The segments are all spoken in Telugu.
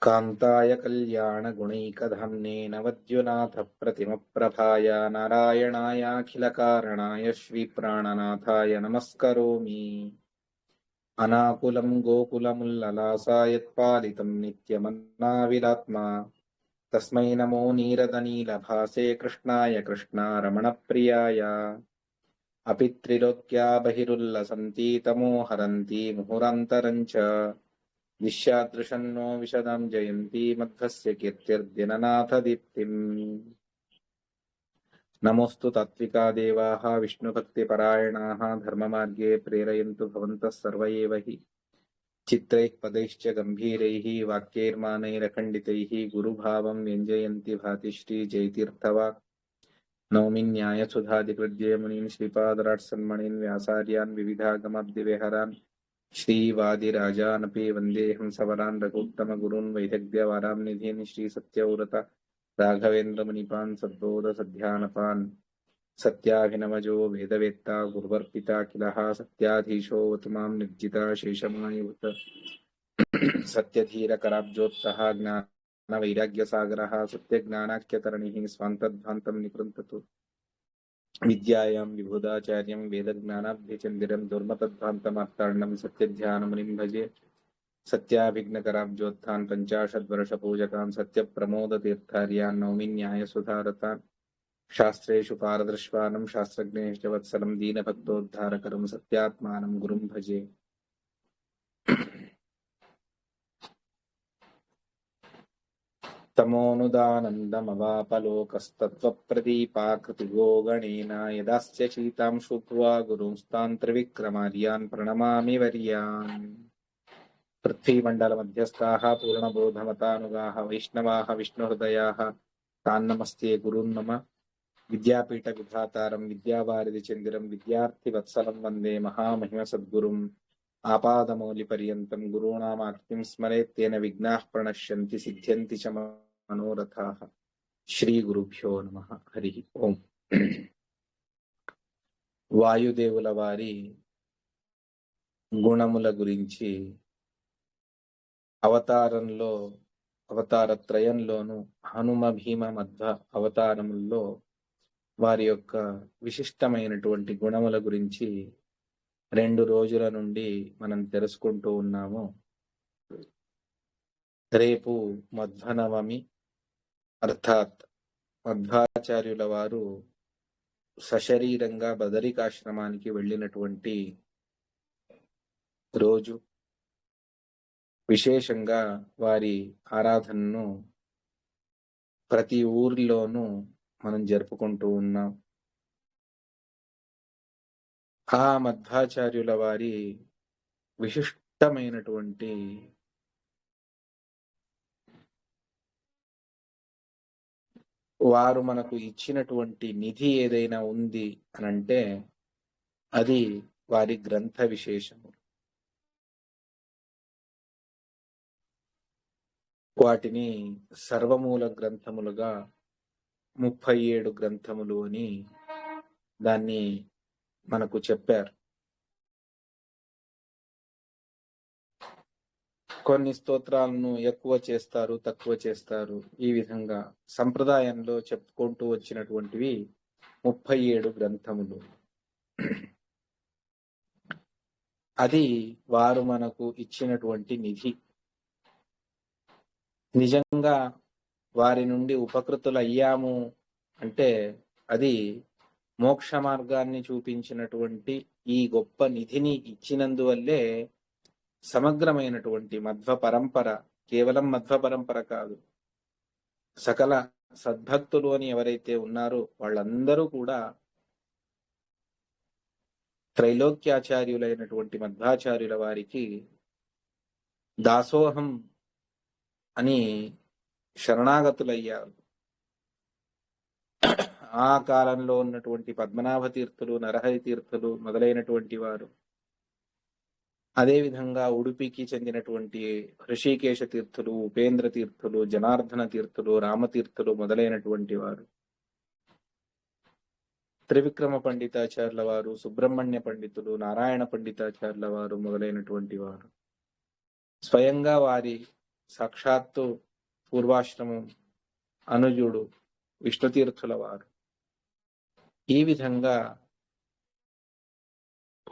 कान्ताय कल्याणगुणैकधाम्ने नवद्युनाथप्रतिमप्रभाय नारायणायाखिलकारणाय श्रीप्राणनाथाय नमस्करोमि। अनाकुलं गोकुलमुल्ललासायत्पालितं नित्यमन्नाविलात्मा तस्मै नमो नीरदनीलभासे कृष्णाय कृष्णारमणप्रियाय। अपि त्रिलोक्या बहिरुल्लसन्ति तमो हरन्ति मुहुरन्तरञ्च विश्यादृशन्नो विशदां जयन्ती मध्वस्य कीर्तिर्दिननाथदीप्तिम्। नमोऽस्तु तात्विका देवाः विष्णुभक्तिपरायणाः धर्ममार्गे प्रेरयन्तु भवन्तः सर्व एव हि। चित्रैः पदैश्च गम्भीरैः वाक्यैर्मानैरखण्डितैः गुरुभावं व्यञ्जयन्ति भाति श्रीजयतीर्थवाक्। नौमि न्यायसुधादिकृद्ये मुनीन् श्रीपादराट्सन्मणीन् व्यासार्यान् विविधागमाब्धिविहरान् श्रीवादिराजानपि वन्देऽहं सवरान् रघुत्तमगुरून् वैदग्ध्यवारां निधीन् श्रीसत्यव्रत राघवेन्द्रमुनिपान् सद्बोधसध्यानपान्। सत्याभिनवजो वेदवेत्ता गुरुवर्पिता किलः सत्याधीशोऽवतु मां निर्जिता शेषमायुवत्। सत्यधीरकराब्जोत्तः ज्ञानवैराग्यसागरः सत्यज्ञानाख्यतरणिः स्वान्तध्वान्तं निकृन्ततु। विद्यायां विबुधाचार्यं वेदज्ञानाभ्यचन्दिरं दुर्मतध्वान्तमार्ताण्डं सत्यध्यानमुनिं भजे। सत्याभिघ्नकराब्जोत्थान् पञ्चाशद्वर्षपूजकान् सत्यप्रमोदतीर्थार्यान् नौमि न्यायसुधारतान्। शास्त्रेषु पारदर्शिनं शास्त्रज्ञेश्च वत्सलं दीनभक्तोद्धारकरं सत्यात्मानं गुरुं भजे। तमोनुदानन्दमवापलोकस्तत्त्वप्रदीपाकृतिगो गणेन यदास्य शीतां श्रुत्वा गुरुंस्तान् प्रणमामि वर्यान्। पृथ्वीमण्डलमध्यस्थाः पूर्णबोधमतानुगाः वैष्णवाः विष्णुहृदयाः तान् नमस्ते गुरून् मम। विद्यापीठविधातारं विद्यावारिधिचन्दिरं विद्यार्थिवत्सलं वन्दे महामहिमसद्गुरुम्। आपादमौलिपर्यन्तं गुरूणामाकृतिं स्मरेत् तेन विघ्नाः प्रणश्यन्ति सिद्ध्यन्ति च मनोरथाः। శ్రీగురుభ్యో నమః. హరి ఓం. వాయుదేవుల వారి గుణముల గురించి అవతారత్రయంలోను హనుమ భీమ మధ్వ అవతారముల్లో వారి యొక్క విశిష్టమైనటువంటి గుణముల గురించి 2 రోజుల నుండి మనం తెలుసుకుంటూ ఉన్నాము. రేపు మధ్వనవమి, అర్థాత్ మధ్వాచార్యుల వారు సశరీరంగా బదరికాశ్రమానికి వెళ్ళినటువంటి రోజు. విశేషంగా వారి ఆరాధనను ప్రతి ఊరిలోనూ మనం జరుపుకుంటూ ఉన్నాం. ఆ మధ్వాచార్యుల వారి విశిష్టమైనటువంటి వారు మనకు ఇచ్చినటువంటి నిధి ఏదైనా ఉంది అనంటే అది వారి గ్రంథ విశేషము. వాటిని సర్వమూల గ్రంథములుగా 37 గ్రంథములు అని దాన్ని మనకు చెప్పారు. కొన్ని స్తోత్రాలను ఎక్కువ చేస్తారు, తక్కువ చేస్తారు. ఈ విధంగా సంప్రదాయంలో చెప్పుకుంటూ వచ్చినటువంటివి 37 గ్రంథములు. అది వారు మనకు ఇచ్చినటువంటి నిధి. నిజంగా వారి నుండి ఉపకృతులు అయ్యాము అంటే అది మోక్ష మార్గాన్ని చూపించినటువంటి ఈ గొప్ప నిధిని ఇచ్చినందువల్లే సమగ్రమైనటువంటి మధ్వ పరంపర, కేవలం మధ్వ పరంపర కాదు, సకల సద్భక్తులు అని ఎవరైతే ఉన్నారో వాళ్ళందరూ కూడా త్రైలోక్యాచార్యులైనటువంటి మధ్వాచార్యుల వారికి దాసోహం అని శరణాగతులయ్యారు. ఆ కాలంలో ఉన్నటువంటి పద్మనాభ తీర్థులు, నరహరి తీర్థులు మొదలైనటువంటి వారు, అదేవిధంగా ఉడుపికి చెందినటువంటి హృషికేశ తీర్థులు, ఉపేంద్ర తీర్థులు, జనార్దన తీర్థులు, రామతీర్థులు మొదలైనటువంటి వారు, త్రివిక్రమ పండితాచార్యుల వారు, సుబ్రహ్మణ్య పండితులు, నారాయణ పండితాచార్యుల వారు మొదలైనటువంటి వారు స్వయంగా వారి సాక్షాత్తు పూర్వాశ్రమం అనుజుడు విష్ణుతీర్థుల వారు. ఈ విధంగా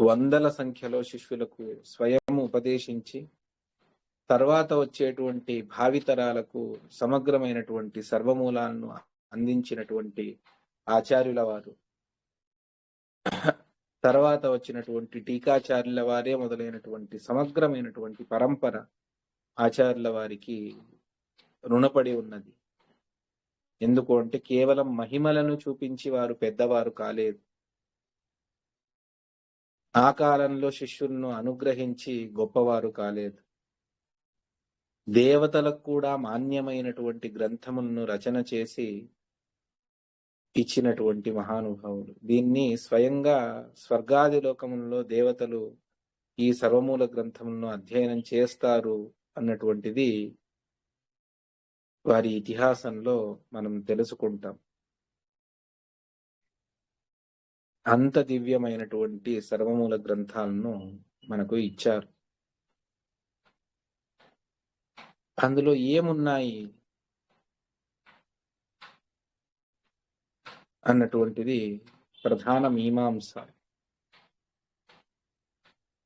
వందల సంఖ్యలో శిష్యులకు స్వయం ఉపదేశించి తర్వాత వచ్చేటువంటి భావితరాలకు సమగ్రమైనటువంటి సర్వమూలాలను అందించినటువంటి ఆచార్యుల వారు, తర్వాత వచ్చినటువంటి టీకాచార్యుల వారే మొదలైనటువంటి సమగ్రమైనటువంటి పరంపర ఆచార్యుల వారికి రుణపడి ఉన్నది. ఎందుకు అంటే కేవలం మహిమలను చూపించి వారు పెద్దవారు కాలేదు. ఆ కాలంలో శిష్యులను అనుగ్రహించి గొప్పవారు కాలేదు. దేవతలకు కూడా మాన్యమైనటువంటి గ్రంథములను రచన చేసి ఇచ్చినటువంటి మహానుభావులు. దీన్ని స్వయంగా స్వర్గాది లోకములలో దేవతలు ఈ సర్వమూల గ్రంథములను అధ్యయనం చేస్తారు అన్నటువంటిది వారి ఇతిహాసంలో మనం తెలుసుకుంటాం. అంత దివ్యమైనటువంటి సర్వమూల గ్రంథాలను మనకు ఇచ్చారు. అందులో ఏమున్నాయి అన్నటువంటిది ప్రధాన మీమాంస.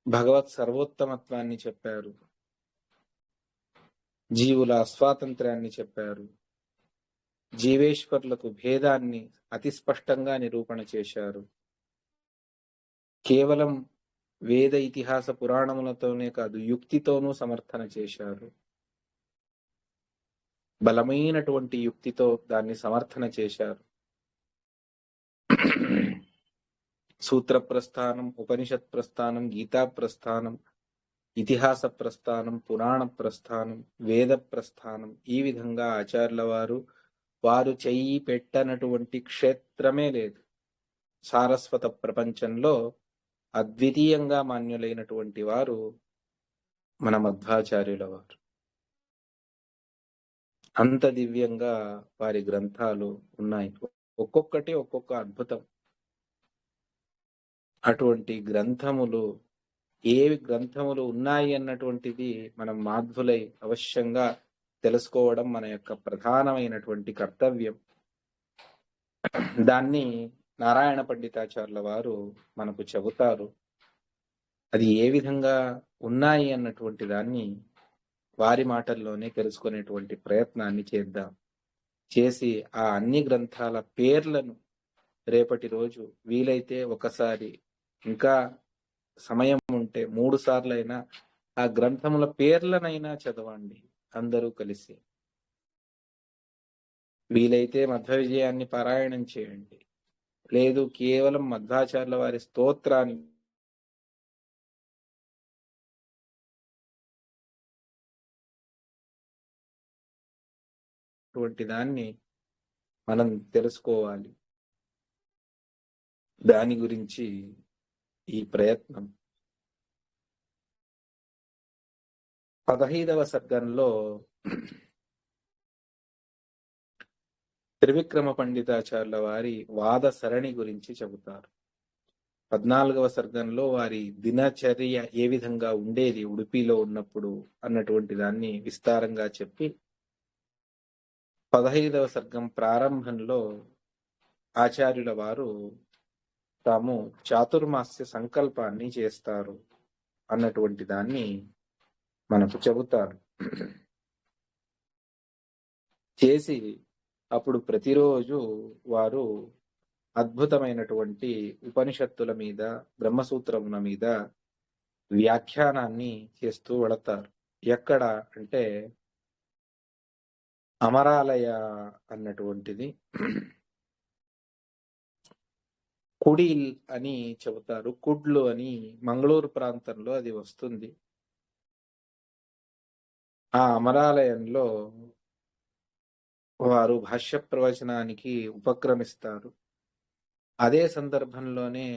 భగవత్ సర్వోత్తమత్వాన్ని చెప్పారు, జీవుల స్వాతంత్ర్యాన్ని చెప్పారు, జీవేశ్వరులకు భేదాన్ని అతి స్పష్టంగా నిరూపణ చేశారు. కేవలం వేద ఇతిహాస పురాణములతోనే కాదు, యుక్తితోనూ సమర్థన చేశారు. బలమైనటువంటి యుక్తితో దాన్ని సమర్థన చేశారు. సూత్ర ప్రస్థానం, ఉపనిషత్ ప్రస్థానం, గీతా ప్రస్థానం, ఇతిహాస ప్రస్థానం, పురాణ ప్రస్థానం, వేద ప్రస్థానం, ఈ విధంగా ఆచార్యుల వారు చెయ్యి పెట్టనటువంటి క్షేత్రమే లేదు. సారస్వత ప్రపంచంలో అద్వితీయంగా మాన్యులైనటువంటి వారు మన మధ్వాచార్యుల వారు. అంత దివ్యంగా వారి గ్రంథాలు ఉన్నాయి. ఒక్కొక్కటి ఒక్కొక్క అద్భుతం. అటువంటి గ్రంథములు, ఏ గ్రంథములు ఉన్నాయి అన్నటువంటిది మనం మాధ్వులై అవశ్యంగా తెలుసుకోవడం మన యొక్క ప్రధానమైనటువంటి కర్తవ్యం. దాన్ని నారాయణ పండితాచార్యుల వారు మనకు చెబుతారు. అది ఏ విధంగా ఉన్నాయి అన్నటువంటి దాన్ని వారి మాటల్లోనే తెలుసుకునేటువంటి ప్రయత్నాన్ని చేద్దాం. చేసి ఆ అన్ని గ్రంథాల పేర్లను రేపటి రోజు వీలైతే ఒకసారి, ఇంకా సమయం ఉంటే 3 సార్లైనా ఆ గ్రంథముల పేర్లనైనా చదవండి అందరూ కలిసి. వీలైతే మధ్వ విజయాన్ని పారాయణం చేయండి. లేదు కేవలం మధ్వాచార్యుల వారి స్తోత్రాన్ని దాన్ని మనం తెలుసుకోవాలి. దాని గురించి ఈ ప్రయత్నం. 15వ సర్గంలో త్రివిక్రమ పండితాచార్యుల వారి వాద సరణి గురించి చెబుతారు. 14వ సర్గంలో వారి దినచర్య ఏ విధంగా ఉండేది ఉడిపిలో ఉన్నప్పుడు అన్నటువంటి దాన్ని విస్తారంగా చెప్పి, 15వ సర్గం ప్రారంభంలో ఆచార్యుల వారు తాము చాతుర్మాస్య సంకల్పాన్ని చేస్తారు అన్నటువంటి దాన్ని మనకు చెబుతారు. చేసి అప్పుడు ప్రతిరోజు వారు అద్భుతమైనటువంటి ఉపనిషత్తుల మీద, బ్రహ్మసూత్రముల మీద వ్యాఖ్యానాన్ని చేస్తూ వెళతారు. ఎక్కడ అంటే అమరాలయ అన్నటువంటిది కుడిల్ అని చెబుతారు. కుడ్లు అని మంగళూరు ప్రాంతంలో అది వస్తుంది. ఆ అమరాలయంలో వారు భాష్య ప్రవచనానికి ఉపక్రమిస్తారు. అదే సందర్భంలోనే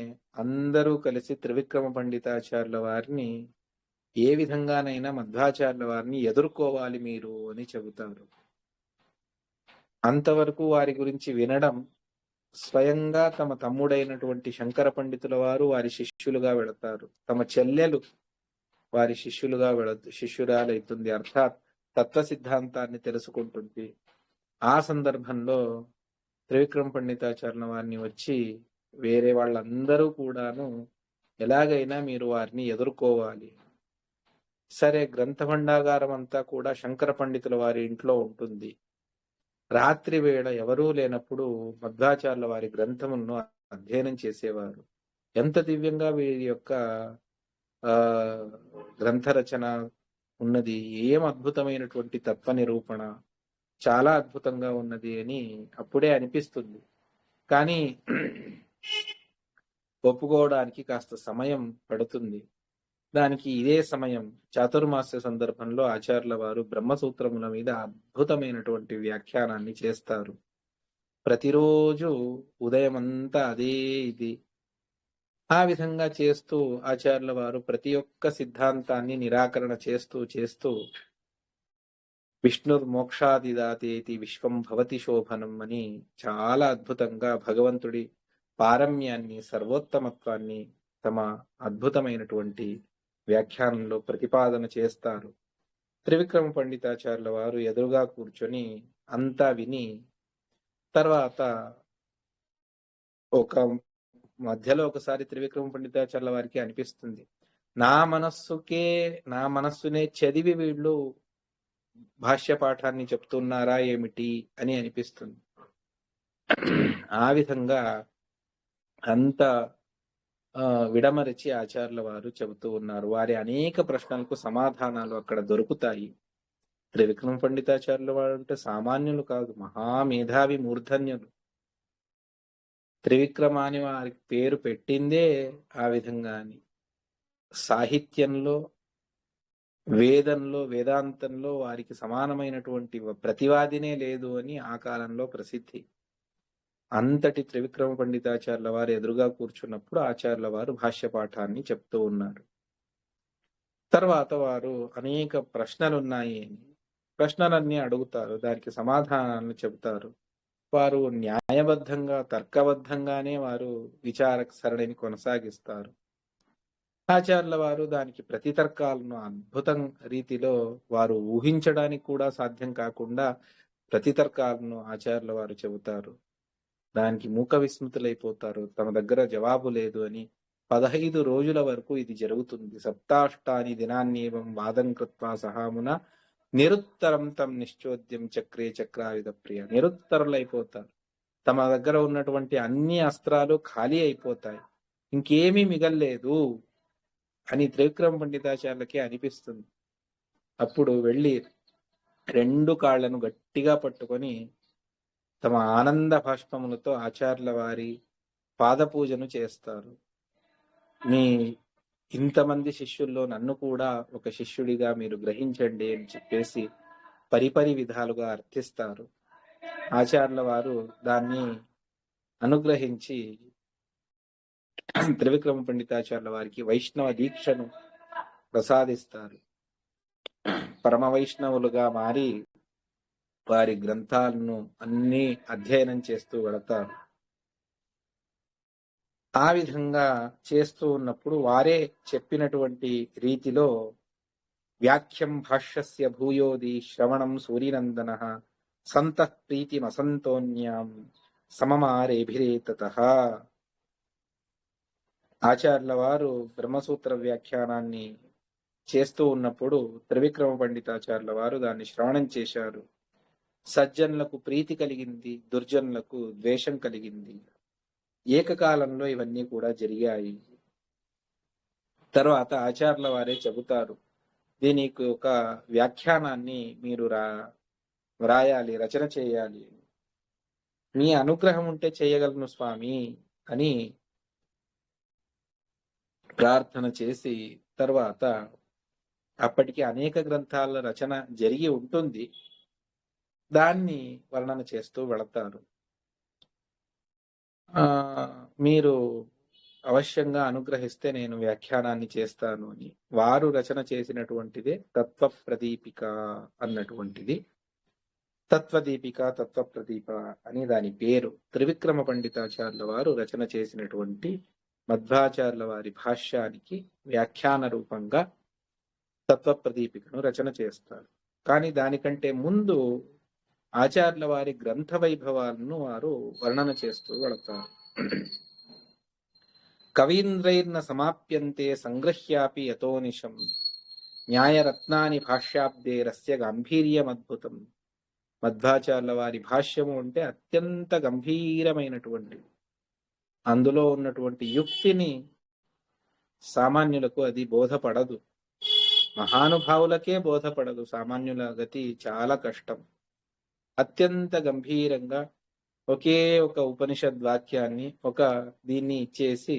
అందరూ కలిసి త్రివిక్రమ పండితాచార్యుల వారిని ఏ విధంగానైనా మధ్వాచార్యుల వారిని ఎదుర్కోవాలి మీరు అని చెబుతారు. అంతవరకు వారి గురించి వినడం, స్వయంగా తమ తమ్ముడైనటువంటి శంకర పండితుల వారు వారి శిష్యులుగా వెళతారు. తమ చెల్లెలు వారి శిష్యురాలైతుంది. అర్థాత్ తత్వ సిద్ధాంతాన్ని తెలుసుకుంటుంది. ఆ సందర్భంలో త్రివిక్రమ పండితాచార్యుల వారిని వచ్చి వేరే వాళ్ళందరూ కూడాను ఎలాగైనా మీరు వారిని ఎదుర్కోవాలి. సరే, గ్రంథ భండాగారం అంతా కూడా శంకర పండితుల వారి ఇంట్లో ఉంటుంది. రాత్రి వేళ ఎవరూ లేనప్పుడు మధ్వాచార్యుల వారి గ్రంథములను అధ్యయనం చేసేవారు. ఎంత దివ్యంగా వీరి యొక్క ఆ గ్రంథ రచన ఉన్నది, ఏం అద్భుతమైనటువంటి తత్వ నిరూపణ, చాలా అద్భుతంగా ఉన్నది అని అప్పుడే అనిపిస్తుంది. కానీ ఒప్పుకోవడానికి కాస్త సమయం పడుతుంది. దానికి ఇదే సమయం చాతుర్మాస్య సందర్భంలో ఆచార్యుల వారు బ్రహ్మసూత్రముల మీద అద్భుతమైనటువంటి వ్యాఖ్యానాన్ని చేస్తారు. ప్రతిరోజు ఉదయం అంతా అదే ఇది. ఆ విధంగా చేస్తూ ఆచార్యుల వారు ప్రతి ఒక్క సిద్ధాంతాన్ని నిరాకరణ చేస్తూ విష్ణుర్మోక్షాదిదాతేతి విశ్వం భవతి శోభనం అని చాలా అద్భుతంగా భగవంతుడి పారమ్యాన్ని, సర్వోత్తమత్వాన్ని తమ అద్భుతమైనటువంటి వ్యాఖ్యానంలో ప్రతిపాదన చేస్తారు. త్రివిక్రమ పండితాచార్యుల వారు ఎదురుగా కూర్చొని అంతా విని తర్వాత మధ్యలో ఒకసారి త్రివిక్రమ పండితాచార్యుల వారికి అనిపిస్తుంది, నా మనస్సునే చదివి వీళ్ళు భాష్య పాఠాన్ని చెప్తున్నారా ఏమిటి అని అనిపిస్తుంది. ఆ విధంగా అంత విడమరిచి ఆచార్యుల వారు చెబుతూ ఉన్నారు. వారి అనేక ప్రశ్నలకు సమాధానాలు అక్కడ దొరుకుతాయి. త్రివిక్రమ పండితాచార్యుల వారు అంటే సామాన్యులు కాదు, మహామేధావి మూర్ధన్యులు. త్రివిక్రమ అని వారికి పేరు పెట్టిందే ఆ విధంగా అని. సాహిత్యంలో, వేదంలో, వేదాంతంలో వారికి సమానమైనటువంటి ప్రతివాదినే లేదు అని ఆ కాలంలో ప్రసిద్ధి. అంతటి త్రివిక్రమ పండితాచార్యుల వారు ఎదురుగా కూర్చున్నప్పుడు ఆచార్యుల వారు భాష్య పాఠాన్ని చెప్తూ ఉన్నారు. తర్వాత వారు అనేక ప్రశ్నలున్నాయి, ప్రశ్నలన్నీ అడుగుతారు, దానికి సమాధానాలను చెబుతారు. వారు న్యాయబద్ధంగా, తర్కబద్ధంగానే వారు విచారక సరళిని కొనసాగిస్తారు. ఆచార్యుల వారు దానికి ప్రతితర్కాలను అద్భుతం రీతిలో వారు ఊహించడానికి కూడా సాధ్యం కాకుండా ప్రతితర్కాలను ఆచార్యుల వారు చెబుతారు. దానికి మూక విస్మృతులైపోతారు. తమ దగ్గర జవాబు లేదు అని. 15 రోజుల వరకు ఇది జరుగుతుంది. సప్తాష్టాని దినాన్నేవం వాదం కృత్వా సహామున నిరుత్తరం తం నిశ్చోద్యం చక్రే చక్రాయుధ ప్రియ. నిరుత్తరులైపోతారు. తమ దగ్గర ఉన్నటువంటి అన్ని అస్త్రాలు ఖాళీ అయిపోతాయి, ఇంకేమీ మిగల్లేదు అని త్రివిక్రమ పండితాచార్యులకి అనిపిస్తుంది. అప్పుడు వెళ్ళి 2 కాళ్లను గట్టిగా పట్టుకొని తమ ఆనంద భాష్పములతో ఆచార్యుల వారి పాదపూజను చేస్తారు. మీ ఇంతమంది శిష్యుల్లో నన్ను కూడా ఒక శిష్యుడిగా మీరు గ్రహించండి అని చెప్పేసి పరిపరి విధాలుగా అర్థిస్తారు. ఆచార్యుల వారు దాన్ని అనుగ్రహించి త్రివిక్రమ పండితాచార్యుల వారికి వైష్ణవ దీక్షను ప్రసాదిస్తారు. పరమ వైష్ణవులుగా మారి వారి గ్రంథాలను అన్ని అధ్యయనం చేస్తూ వెళతారు. ఆ విధంగా చేస్తూ ఉన్నప్పుడు వారే చెప్పినటువంటి రీతిలో వ్యాఖ్యం భాష్యస్య భూయోది శ్రవణం సూర్యనందన సంతః ప్రీతిమసంతోన్యాం సమమారేభిరేతతః. ఆచార్యుల వారు బ్రహ్మసూత్ర వ్యాఖ్యానాన్ని చేస్తూ ఉన్నప్పుడు త్రివిక్రమ పండితాచార్యుల వారు దాన్ని శ్రవణం చేశారు. సజ్జనులకు ప్రీతి కలిగింది, దుర్జనులకు ద్వేషం కలిగింది. ఏకకాలంలో ఇవన్నీ కూడా జరిగాయి. తర్వాత ఆచార్యుల వారే చెబుతారు, దీనికి ఒక వ్యాఖ్యానాన్ని మీరు వ్రాయాలి, రచన చేయాలి. మీ అనుగ్రహం ఉంటే చేయగలను స్వామి అని ప్రార్థన చేసి తర్వాత అప్పటికి అనేక గ్రంథాల రచన జరిగి ఉంటుంది, దాన్ని వర్ణన చేస్తూ వెళతారు. మీరు అవశ్యంగా అనుగ్రహిస్తే నేను వ్యాఖ్యానాన్ని చేస్తాను అని. వారు రచన చేసినటువంటిదే తత్వ ప్రదీపిక అన్నటువంటిది. తత్వదీపిక, తత్వ ప్రదీప అని దాని పేరు. త్రివిక్రమ పండితాచార్యుల వారు రచన చేసినటువంటి మధ్వాచార్యుల వారి భాష్యానికి వ్యాఖ్యాన రూపంగా తత్వ ప్రదీపికను రచన చేస్తారు. కానీ దానికంటే ముందు ఆచార్యుల వారి గ్రంథ వైభవాలను వారు వర్ణన చేస్తూ వెళతారు. కవీంద్రైర్న సమాప్యంతే సంగ్రహ్యాపి యతోనిశం న్యాయరత్నాని భాష్యాబ్దే రస్య గాంభీర్యమద్భుతం. మధ్వాచార్యుల వారి భాష్యము అంటే అత్యంత గంభీరమైనటువంటి, అందులో ఉన్నటువంటి యుక్తిని సామాన్యులకు అది బోధపడదు, మహానుభావులకే బోధపడదు. సామాన్యుల గతి చాలా కష్టం. అత్యంత గంభీరంగా ఒకే ఒక ఉపనిషద్ వాక్యాన్ని దీన్ని ఇచ్చేసి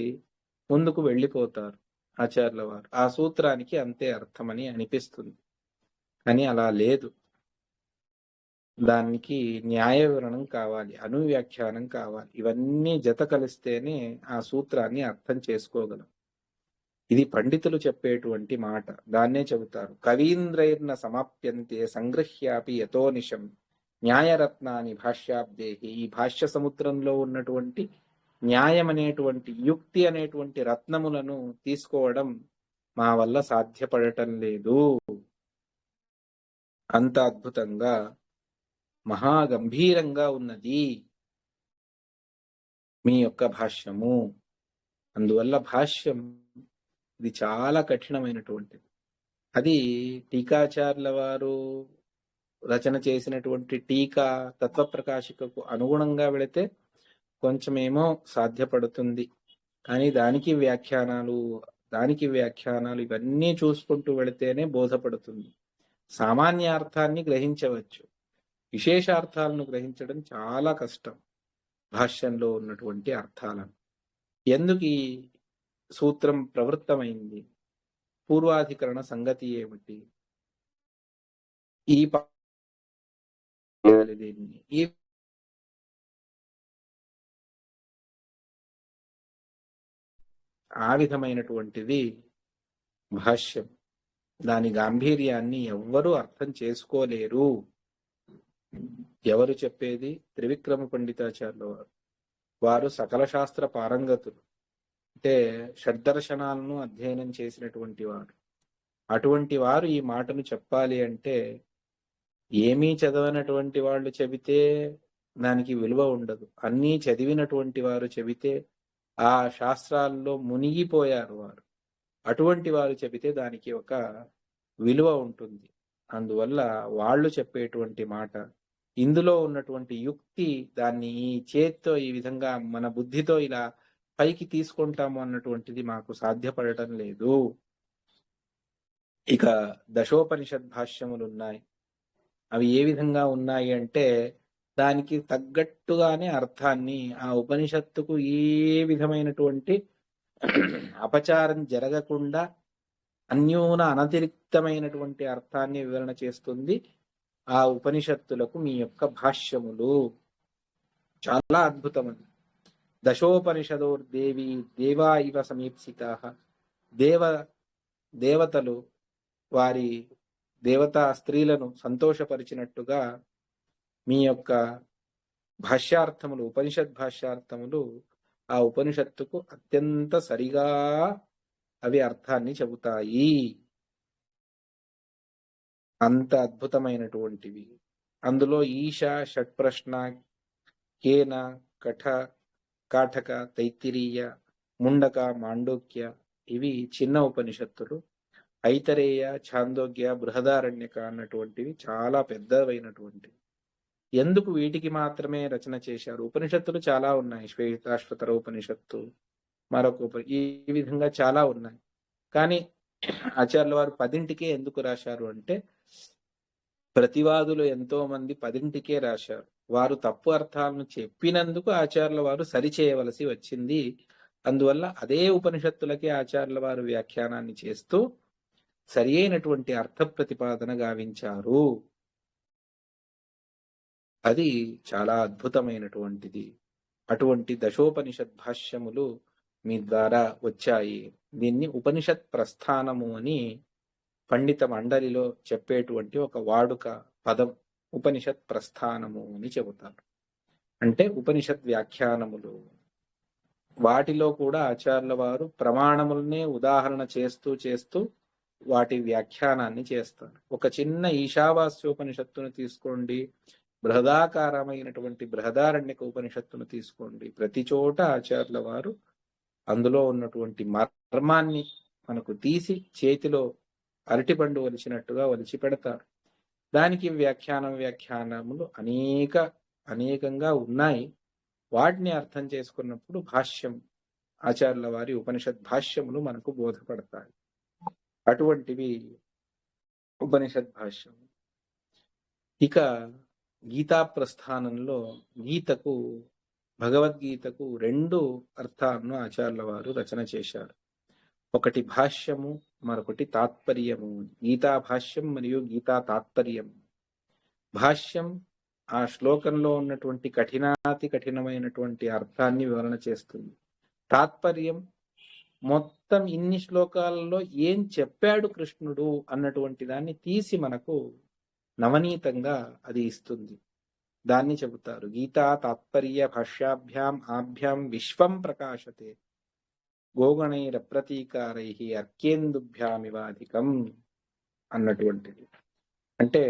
ముందుకు వెళ్ళిపోతారు ఆచార్యుల వారు. ఆ సూత్రానికి అంతే అర్థమని అనిపిస్తుంది, కానీ అలా లేదు. దానికి న్యాయ వివరణం కావాలి, అనువ్యాఖ్యానం కావాలి. ఇవన్నీ జత కలిస్తేనే ఆ సూత్రాన్ని అర్థం చేసుకోగలం. ఇది పండితులు చెప్పేటువంటి మాట, దాన్నే చెబుతారు. కవీంద్రైర్న సమాప్యంతే సంగ్రహ్యాపి యతోనిశం న్యాయరత్నాన్ని భాష్యాబ్దేహి. ఈ భాష్య సముద్రంలో ఉన్నటువంటి న్యాయం అనేటువంటి, యుక్తి అనేటువంటి రత్నములను తీసుకోవడం మా వల్ల సాధ్యపడటం లేదు. అంత అద్భుతంగా మహాగంభీరంగా ఉన్నది మీ యొక్క భాష్యము. అందువల్ల భాష్యం ఇది చాలా కఠినమైనటువంటిది. అది టీకాచార్యుల వారు రచన చేసినటువంటి టీకా తత్వప్రకాశికకు అనుగుణంగా వెళితే కొంచెమేమో సాధ్యపడుతుంది, కానీ దానికి వ్యాఖ్యానాలు ఇవన్నీ చూసుకుంటూ వెళితేనే బోధపడుతుంది. సామాన్యార్థాన్ని గ్రహించవచ్చు, విశేషార్థాలను గ్రహించడం చాలా కష్టం. భాష్యంలో ఉన్నటువంటి అర్థాలను ఎందుకు ఈ సూత్రం ప్రవృత్తమైంది, పూర్వాధికరణ సంగతి ఏమిటి, ఆ విధమైనటువంటిది భాష్యం. దాని గాంభీర్యాన్ని ఎవ్వరూ అర్థం చేసుకోలేరు. ఎవరు చెప్పేది? త్రివిక్రమ పండితాచార్యుల వారు. వారు సకల శాస్త్ర పారంగతులు, అంటే షడ్దర్శనాలను అధ్యయనం చేసినటువంటి వారు. అటువంటి వారు ఈ మాటను చెప్పాలి అంటే ఏమీ చదవనటువంటి వాళ్ళు చెబితే దానికి విలువ ఉండదు. అన్నీ చదివినటువంటి వారు చెబితే, ఆ శాస్త్రాల్లో మునిగిపోయారు వారు, అటువంటి వారు చెబితే దానికి ఒక విలువ ఉంటుంది. అందువల్ల వాళ్ళు చెప్పేటువంటి మాట, ఇందులో ఉన్నటువంటి యుక్తి, దాన్ని ఈ చేత్తో ఈ విధంగా మన బుద్ధితో ఇలా పైకి తీసుకుంటాము అన్నటువంటిది మాకు సాధ్యపడటం లేదు. ఇక దశోపనిషద్ భాష్యములు ఉన్నాయి. అవి ఏ విధంగా ఉన్నాయి అంటే దానికి తగ్గట్టుగానే అర్థాన్ని, ఆ ఉపనిషత్తుకు ఏ విధమైనటువంటి అపచారం జరగకుండా అన్యూన అనతిరిక్తమైనటువంటి అర్థాన్ని వివరణ చేస్తుంది ఆ ఉపనిషత్తులకు మీ యొక్క భాష్యములు. చాలా అద్భుతమండి. దశోపనిషదోర్దేవి దేవా ఇవ సమీప్సితాః. దేవతలు వారి దేవతా స్త్రీలను సంతోషపరిచినట్టుగా మీ యొక్క భాష్యార్థములు, ఉపనిషద్ భాష్యార్థములు ఆ ఉపనిషత్తుకు అత్యంత సరిగా అవి అర్థాన్ని చెబుతాయి. అంత అద్భుతమైనటువంటివి. అందులో ఈశ, షట్ప్రశ్న, కేన, కాఠక, తైత్తిరీయ, ముండక, మాండూక్య ఇవి చిన్న ఉపనిషత్తులు. ఐతరేయ, ఛాందోగ్య, బృహదారణ్యక అన్నటువంటివి చాలా పెద్దవైనటువంటివి. ఎందుకు వీటికి మాత్రమే రచన చేశారు? ఉపనిషత్తులు చాలా ఉన్నాయి. శ్వేతాశ్వతర ఉపనిషత్తు, మరొక ఈ విధంగా చాలా ఉన్నాయి. కానీ ఆచార్యుల వారు 10కే ఎందుకు రాశారు అంటే, ప్రతివాదులు ఎంతో మంది 10కే రాశారు. వారు తప్పు అర్థాలను చెప్పినందుకు ఆచార్యుల వారు సరిచేయవలసి వచ్చింది. అందువల్ల అదే ఉపనిషత్తులకే ఆచార్యుల వారు వ్యాఖ్యానాన్ని చేస్తూ సరి అయినటువంటి అర్థ ప్రతిపాదన గావించారు. అది చాలా అద్భుతమైనటువంటిది. అటువంటి దశోపనిషద్ భాష్యములు మీ ద్వారా వచ్చాయి. దీన్ని ఉపనిషత్ ప్రస్థానము అని పండిత మండలిలో చెప్పేటువంటి ఒక వాడుక పదం. ఉపనిషత్ ప్రస్థానము అని చెబుతారు. అంటే ఉపనిషత్ వ్యాఖ్యానములు. వాటిలో కూడా ఆచార్యుల వారు ప్రమాణములనే ఉదాహరణ చేస్తూ వాటి వ్యాఖ్యానాన్ని చేస్తారు. ఒక చిన్న ఈశావాస్యోపనిషత్తును తీసుకోండి, బృహదాకారమైనటువంటి బృహదారణ్యక ఉపనిషత్తును తీసుకోండి, ప్రతి చోట ఆచార్యుల వారు అందులో ఉన్నటువంటి మర్మాన్ని మనకు తీసి చేతిలో అరటిపండు వలిచినట్టుగా వలిచి పెడతారు. దానికి వ్యాఖ్యానములు అనేకంగా ఉన్నాయి. వాటిని అర్థం చేసుకున్నప్పుడు భాష్యం, ఆచార్యుల వారి ఉపనిషత్ భాష్యములు మనకు బోధపడతాయి. అటువంటివి ఉపనిషత్ భాష్యం. ఇక గీతా ప్రస్థానంలో భగవద్గీతకు 2 అర్థాలను ఆచార్యుల వారు రచన చేశారు. ఒకటి భాష్యము, మరొకటి తాత్పర్యము. గీతా భాష్యం మరియు గీతా తాత్పర్యం. భాష్యం ఆ శ్లోకంలో ఉన్నటువంటి కఠినాతి కఠినమైనటువంటి అర్థాన్ని వివరణ చేస్తుంది. తాత్పర్యం మొత్తం ఇన్ని శ్లోకాలలో ఏం చెప్పాడు కృష్ణుడు అన్నటువంటి దాన్ని తీసి మనకు నవనీతంగా అది ఇస్తుంది. దాన్ని చెబుతారు గీతా తాత్పర్య భాష్యాభ్యాం ఆభ్యాం విశ్వం ప్రకాశతే గోగణైరప్రతీకారై అర్కేందుభ్యామివాధికం అన్నటువంటిది. అంటే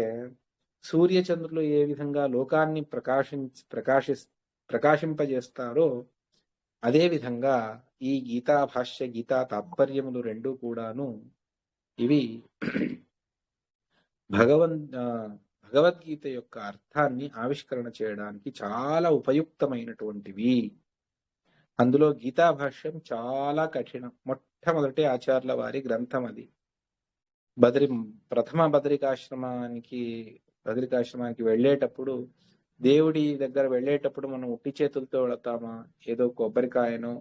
సూర్యచంద్రులు ఏ విధంగా లోకాన్ని ప్రకాశింపజేస్తారో అదే విధంగా ఈ గీతా భాష్య గీతా తాత్పర్యములు 2 కూడాను ఇవి భగవద్గీత యొక్క అర్థాన్ని ఆవిష్కరణ చేయడానికి చాలా ఉపయుక్తమైనటువంటివి. అందులో గీతా భాష్యం చాలా కఠినం. మొట్టమొదటి ఆచార్యుల వారి గ్రంథం అది. ప్రథమ బదరికాశ్రమానికి వెళ్ళేటప్పుడు, దేవుడి దగ్గర వెళ్ళేటప్పుడు మనం ఉట్టి చేతులతో వెళతామా? ఏదో కొబ్బరికాయనో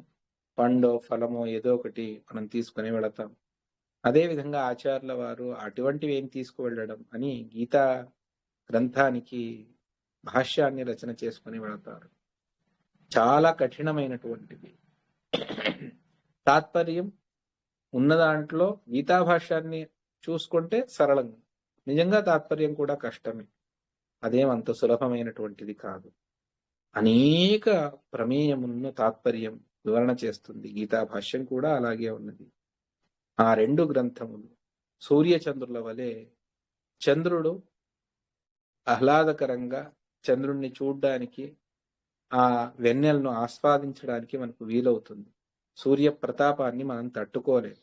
పండో ఫలమో ఏదో ఒకటి మనం తీసుకుని వెళతాం. అదే విధంగా ఆచార్యుల వారు అటువంటివి ఏం తీసుకువెళ్ళడం అని గీతా గ్రంథానికి భాష్యాన్ని రచన చేసుకుని వెళతారు. చాలా కఠినమైనటువంటిది. తాత్పర్యం ఉన్న దాంట్లో గీతా భాష్యాన్ని చూసుకుంటే సరళంగా, నిజంగా తాత్పర్యం కూడా కష్టమే, అదేమంత సులభమైనటువంటిది కాదు. అనేక ప్రమేయములను తాత్పర్యం వివరణ చేస్తుంది. గీతా భాష్యం కూడా అలాగే ఉన్నది. ఆ 2 గ్రంథములు సూర్యచంద్రుల వలె, చంద్రుడు ఆహ్లాదకరంగా చంద్రుణ్ణి చూడ్డానికి, ఆ వెన్నెలను ఆస్వాదించడానికి మనకు వీలవుతుంది. సూర్య ప్రతాపాన్ని మనం తట్టుకోలేము.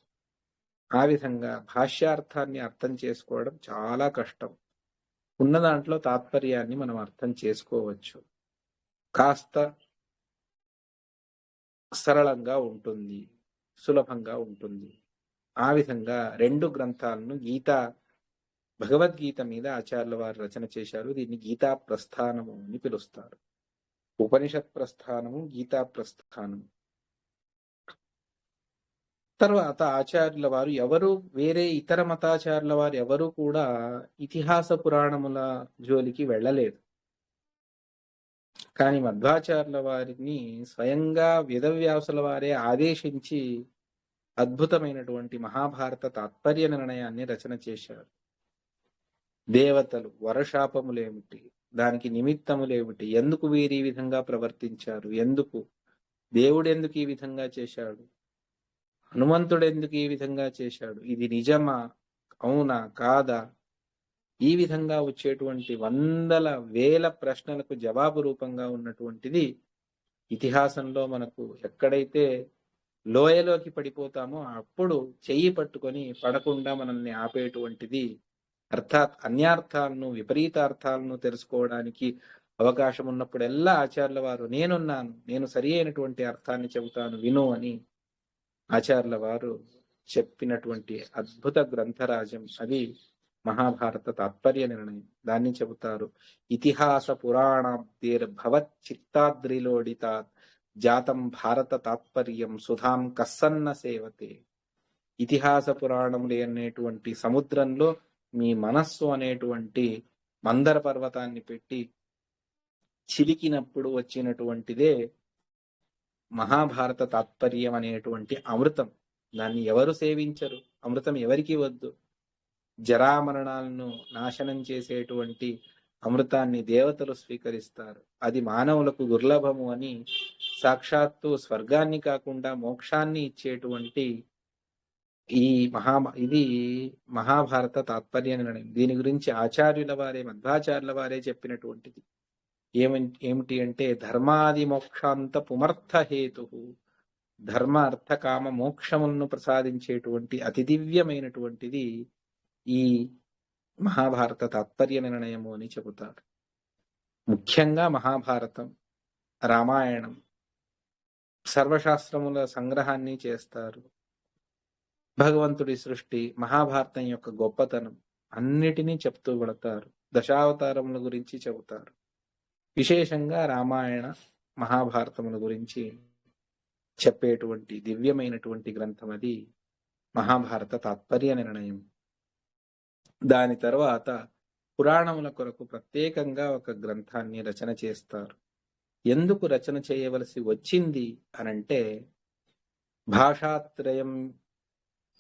ఆ విధంగా భాష్యార్థాన్ని అర్థం చేసుకోవడం చాలా కష్టం. ఉన్న దాంట్లో తాత్పర్యాన్ని మనం అర్థం చేసుకోవచ్చు. కాస్త సరళంగా ఉంటుంది, సులభంగా ఉంటుంది. ఆ విధంగా 2 గ్రంథాలను భగవద్గీత మీద ఆచార్యుల వారు రచన చేశారు. దీన్ని గీతా ప్రస్థానము అని పిలుస్తారు. ఉపనిషత్ ప్రస్థానము, గీతా ప్రస్థానము. తర్వాత ఆచార్యుల వారు వేరే ఇతర మతాచార్యుల వారు ఎవరు కూడా ఇతిహాస పురాణముల జోలికి వెళ్ళలేదు. కానీ మధ్వాచార్యుల వారిని స్వయంగా వేదవ్యాసుల వారే ఆదేశించి అద్భుతమైనటువంటి మహాభారత తాత్పర్య నిర్ణయాన్ని రచన చేశారు. దేవతలు వరశాపములేమిటి, దానికి నిమిత్తములేమిటి, ఎందుకు వీరు ఈ విధంగా ప్రవర్తించారు, దేవుడు ఎందుకు ఈ విధంగా చేశాడు, హనుమంతుడు ఎందుకు ఈ విధంగా చేశాడు, ఇది నిజమా అవునా కాదా, ఈ విధంగా వచ్చేటువంటి వందల వేల ప్రశ్నలకు జవాబు రూపంగా ఉన్నటువంటిది ఇతిహాసంలో మనకు ఎక్కడైతే లోయలోకి పడిపోతామో అప్పుడు చెయ్యి పట్టుకొని పడకుండా మనల్ని ఆపేటువంటిది, అర్థాత్ అన్యార్థాలను విపరీతార్థాలను తెలుసుకోవడానికి అవకాశం ఉన్నప్పుడెల్లా ఆచార్యుల వారు నేనున్నాను, నేను సరి అయినటువంటి అర్థాన్ని చెబుతాను విను అని ఆచార్యుల వారు చెప్పినటువంటి అద్భుత గ్రంథరాజం అది మహాభారత తాత్పర్య నిర్ణయం. దాన్ని చెబుతారు ఇతిహాస పురాణాబ్దేర్భవత్ చిత్తాద్రిలోడితాత్ జాతం భారత తాత్పర్యం సుధాం కస్సన్న సేవతే. ఇతిహాస పురాణములు అనేటువంటి సముద్రంలో మీ మనస్సు అనేటువంటి మందర పర్వతాన్ని పెట్టి చిలికినప్పుడు వచ్చినటువంటిదే మహాభారత తాత్పర్యం అనేటువంటి అమృతం. దాన్ని ఎవరు సేవించరు? అమృతం ఎవరికి వద్దు? జరామరణాలను నాశనం చేసేటువంటి అమృతాన్ని దేవతలు స్వీకరిస్తారు. అది మానవులకు దుర్లభము అని సాక్షాత్తు స్వర్గాన్ని కాకుండా మోక్షాన్ని ఇచ్చేటువంటి ఈ ఇది మహాభారత తాత్పర్య నిర్ణయం. దీని గురించి ఆచార్యుల వారే, మధ్వాచార్యుల వారే చెప్పినటువంటిది. ఏమిటి అంటే ధర్మాది మోక్షాంత పుమర్థ హేతు, ధర్మ అర్థ కామ మోక్షములను ప్రసాదించేటువంటి అతి దివ్యమైనటువంటిది ఈ మహాభారత తాత్పర్య నిర్ణయము అని చెబుతారు. ముఖ్యంగా మహాభారతం, రామాయణం సర్వశాస్త్రముల సంగ్రహాన్ని చేస్తారు. భగవంతుడి సృష్టి, మహాభారతం యొక్క గొప్పతనం అన్నిటినీ చెప్తూ వెళతారు. దశావతారముల గురించి చెబుతారు. విశేషంగా రామాయణ మహాభారతముల గురించి చెప్పేటువంటి దివ్యమైనటువంటి గ్రంథం అది మహాభారత తాత్పర్య నిర్ణయం. దాని తర్వాత పురాణముల కొరకు ప్రత్యేకంగా ఒక గ్రంథాన్ని రచన చేస్తారు. ఎందుకు రచన చేయవలసి వచ్చింది అనంటే భాషాత్రయం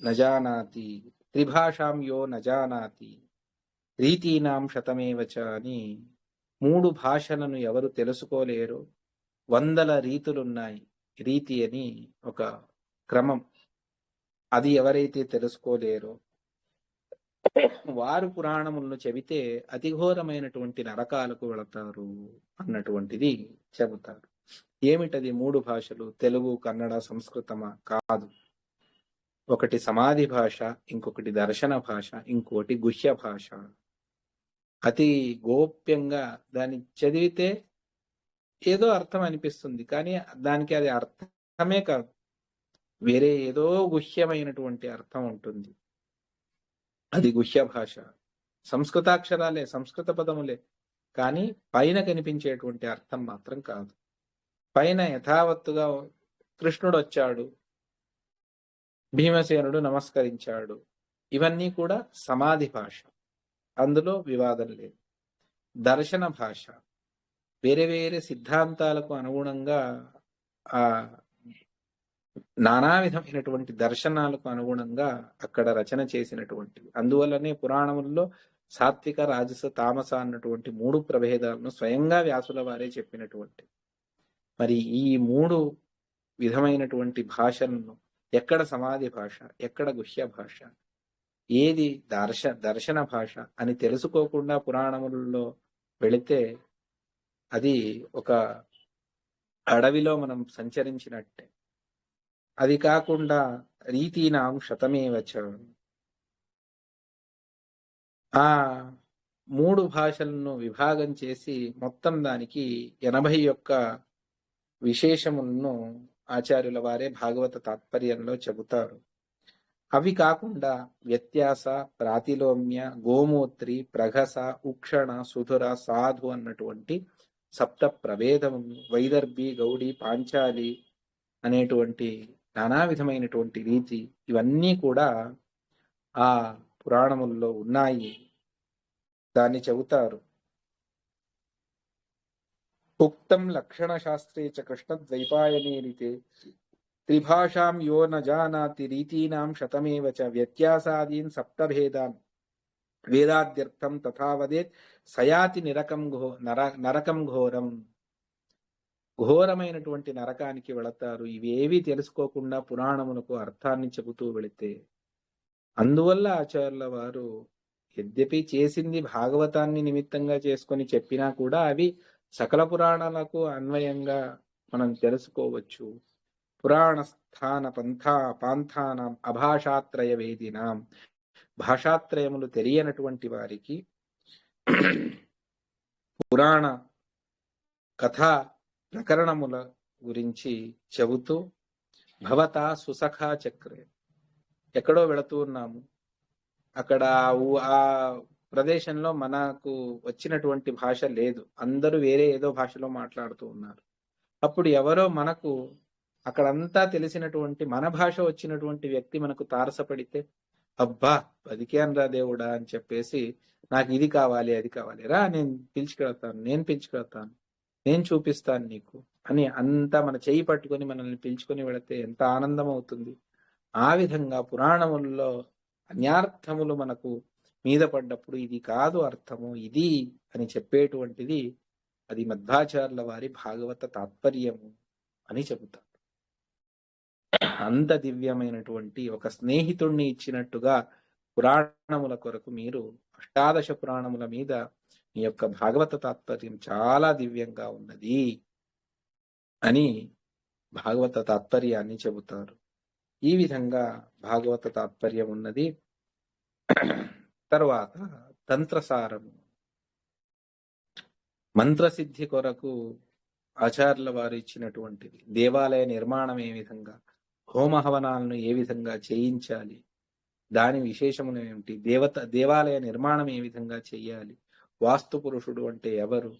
నజానాతి త్రిభాషాం యో నజానాతి రీతీనాం శతమేవచ అని 3 భాషలను ఎవరు తెలుసుకోలేరో 100 రీతులున్నాయి. రీతి అని ఒక క్రమం, అది ఎవరైతే తెలుసుకోలేరో వారు పురాణములను చెబితే అతిఘోరమైనటువంటి నరకాలకు వెళతారు అన్నటువంటిది చెబుతారు. ఏమిటది 3 భాషలు? తెలుగు, కన్నడ, సంస్కృతమా? కాదు. ఒకటి సమాధి భాష, ఇంకొకటి దర్శన భాష, ఇంకోటి గుహ్య భాష. అతి గోప్యంగా దాన్ని చదివితే ఏదో అర్థం అనిపిస్తుంది, కానీ దానికి అది అర్థమే కాదు, వేరే ఏదో గుహ్యమైనటువంటి అర్థం ఉంటుంది. అది గుహ్య భాష. సంస్కృతాక్షరాలే, సంస్కృత పదములే, కానీ పైన కనిపించేటువంటి అర్థం మాత్రం కాదు. పైన యథావత్తుగా కృష్ణుడు వచ్చాడు, భీమసేనుడు నమస్కరించాడు, ఇవన్నీ కూడా సమాధి భాష, అందులో వివాదం లేదు. దర్శన భాష వేరే వేరే సిద్ధాంతాలకు అనుగుణంగా ఆ నానా విధమైనటువంటి దర్శనాలకు అనుగుణంగా అక్కడ రచన చేసినటువంటివి. అందువల్లనే పురాణముల్లో సాత్విక, రాజస, తామస అన్నటువంటి 3 ప్రభేదాలను స్వయంగా వ్యాసుల వారే చెప్పినటువంటి. మరి ఈ 3 విధమైనటువంటి భాషలను ఎక్కడ సమాధి భాష, ఎక్కడ గుహ్య భాష, ఏది దర్శన భాష అని తెలుసుకోకుండా పురాణములలో వెళితే అది ఒక అడవిలో మనం సంచరించినట్టే. అది కాకుండా రీతీనాం శతమేవచ, ఆ 3 భాషలను విభాగం చేసి మొత్తం దానికి 81 విశేషములను ఆచార్యుల వారే భాగవత తాత్పర్యంలో చెబుతారు. అవి కాకుండా వ్యత్యాస, ప్రాతిలోమ్య, గోమూత్రి, ప్రఘస, ఉక్షణ, సుధుర, సాధు అన్నటువంటి 7 ప్రభేదములు, వైదర్భి, గౌడి, పాంచాలి అనేటువంటి నానా విధమైనటువంటి రీతి, ఇవన్నీ కూడా ఆ పురాణముల్లో ఉన్నాయి. దాన్ని చెబుతారు. ఉక్తం లక్షణ శాస్త్రే చ కృష్ణద్వైపాయనే రీతే త్రిభాషాం యో న జానాతి రీతీనాం శతమేవ చ వ్యత్యాసాదీన్ 7 భేదాన్ వేదాద్యర్థం తథా వదేత్ సయాతి నరకం ఘోరం. ఘోరమైనటువంటి నరకానికి వెళతారు ఇవేవి తెలుసుకోకుండా పురాణములకు అర్థాన్ని చెబుతూ వెళితే. అందువల్ల ఆచార్యుల వారు యద్యపి చేసింది భాగవతాన్ని నిమిత్తంగా చేసుకొని చెప్పినా కూడా అవి సకల పురాణాలకు అన్వయంగా మనం తెలుసుకోవచ్చు. పురాణ స్థాన పాంథానాం అభాషాత్రయ వేదినాం, భాషాత్రయములు తెలియనటువంటి వారికి పురాణ కథా ప్రకరణముల గురించి చెబుతూ భవతా సుసఖా చక్రే, ఎక్కడో వెళుతూ ఉన్నాము, అక్కడ ఆ ప్రదేశంలో మనకు వచ్చినటువంటి భాష లేదు, అందరూ వేరే ఏదో భాషలో మాట్లాడుతూ ఉన్నారు. అప్పుడు ఎవరో మనకు అక్కడంతా తెలిసినటువంటి మన భాష వచ్చినటువంటి వ్యక్తి మనకు తారసపడితే, అబ్బా బతికానురా దేవుడా అని చెప్పేసి, నాకు ఇది కావాలి అది కావాలి, రా నేను పిలుచుకెళ్తాను, నేను చూపిస్తాను నీకు అని అంతా మన చేయి పట్టుకొని మనల్ని పిలుచుకొని వెళితే ఎంత ఆనందం అవుతుంది. ఆ విధంగా పురాణముల్లో అన్యార్థములు మనకు మీద పడ్డప్పుడు ఇది కాదు అర్థము, ఇది అని చెప్పేటువంటిది అది మధ్వాచార్యుల వారి భాగవత తాత్పర్యము అని చెబుతారు. అంత దివ్యమైనటువంటి ఒక స్నేహితుణ్ణి ఇచ్చినట్టుగా పురాణముల కొరకు మీరు అష్టాదశ పురాణముల మీద మీ యొక్క భాగవత తాత్పర్యం చాలా దివ్యంగా ఉన్నది అని భాగవత తాత్పర్యాన్ని చెబుతారు. ఈ విధంగా భాగవత తాత్పర్యం ఉన్నది. తరువాత తంత్రసారము, మంత్రసిద్ధి కొరకు ఆచార్యుల వారు ఇచ్చినటువంటిది. దేవాలయ నిర్మాణం ఏ విధంగా, హోమ హవనాలను ఏ విధంగా చేయించాలి, దాని విశేషములు ఏమిటి, దేవాలయ నిర్మాణం ఏ విధంగా చేయాలి, వాస్తు పురుషుడు అంటే ఎవరు,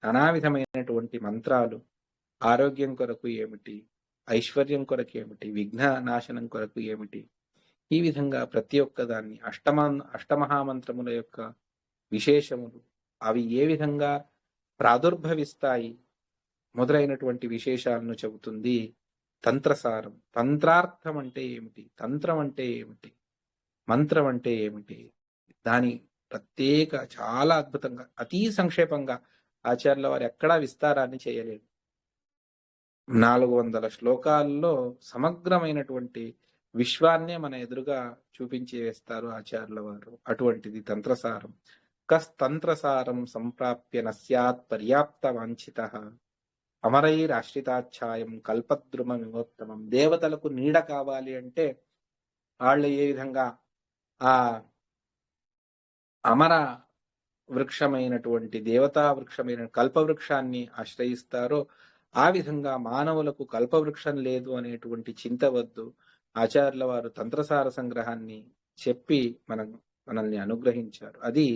నానావిధమైనటువంటి మంత్రాలు, ఆరోగ్యం కొరకు ఏమిటి, ఐశ్వర్యం కొరకు ఏమిటి, విఘ్న నాశనం కొరకు ఏమిటి, ఈ విధంగా ప్రతి ఒక్క దాన్ని అష్టమహామంత్రముల యొక్క విశేషములు, అవి ఏ విధంగా ప్రాదుర్భవిస్తాయి మొదలైనటువంటి విశేషాలను చెబుతుంది తంత్రసారం. తంత్రార్థం అంటే ఏమిటి, తంత్రం అంటే ఏమిటి, మంత్రం అంటే ఏమిటి, దాని ప్రత్యేక చాలా అద్భుతంగా అతి సంక్షేపంగా ఆచార్యుల వారు ఎక్కడా విస్తారాన్ని చేయలేదు. 400 శ్లోకాల్లో సమగ్రమైనటువంటి విశ్వాన్నే మన ఎదురుగా చూపించి వేస్తారు ఆచార్యుల వారు. అటువంటిది తంత్రసారం. కస్తంత్రసారం సంప్రాప్య నస్యాత్ పర్యాప్త వాంఛిత అమరైరాశ్రితాఛాయం కల్పద్రుమ విమోత్తమం. దేవతలకు నీడ కావాలి అంటే వాళ్ళు ఏ విధంగా ఆ అమర వృక్షమైనటువంటి దేవతా వృక్షమైన కల్పవృక్షాన్ని ఆశ్రయిస్తారో ఆ విధంగా మానవులకు కల్పవృక్షం లేదు అనేటువంటి చింత వద్దు. ఆచార్యుల వారు తంత్రసార సంగ్రహాన్ని చెప్పి మనల్ని అనుగ్రహించారు. అది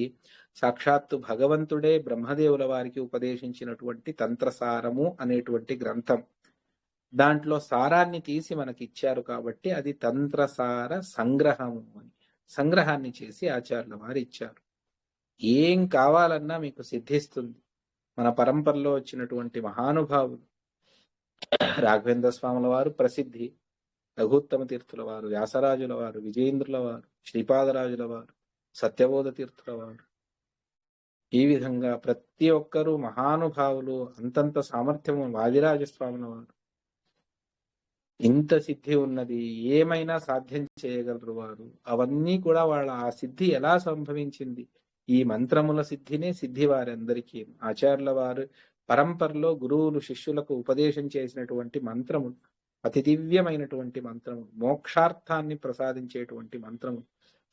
సాక్షాత్తు భగవంతుడే బ్రహ్మదేవుల వారికి ఉపదేశించినటువంటి తంత్రసారము అనేటువంటి గ్రంథం. దాంట్లో సారాన్ని తీసి మనకి ఇచ్చారు కాబట్టి అది తంత్రసార సంగ్రహము అని సంగ్రహాన్ని చేసి ఆచార్యుల వారు ఇచ్చారు. ఏం కావాలన్నా మీకు సిద్ధిస్తుంది. మన పరంపరలో వచ్చినటువంటి మహానుభావులు రాఘవేంద్ర స్వాముల వారు ప్రసిద్ధి, రఘుత్తమ తీర్థుల వారు, వ్యాసరాజుల వారు, విజయేంద్రుల వారు, శ్రీపాదరాజుల వారు, సత్యబోధ తీర్థుల వారు, ఈ విధంగా ప్రతి ఒక్కరూ మహానుభావులు. అంతంత సామర్థ్యము వాదిరాజస్వాముల వారు. ఇంత సిద్ధి ఉన్నది, ఏమైనా సాధ్యం చేయగలరు వారు. అవన్నీ కూడా వాళ్ళ ఆ సిద్ధి ఎలా సంభవించింది? ఈ మంత్రముల సిద్ధినే సిద్ధి వారందరికీ. ఆచార్యుల వారు పరంపరలో గురువులు శిష్యులకు ఉపదేశం చేసినటువంటి మంత్రము అతి దివ్యమైనటువంటి మంత్రము, మోక్షార్థాన్ని ప్రసాదించేటువంటి మంత్రము,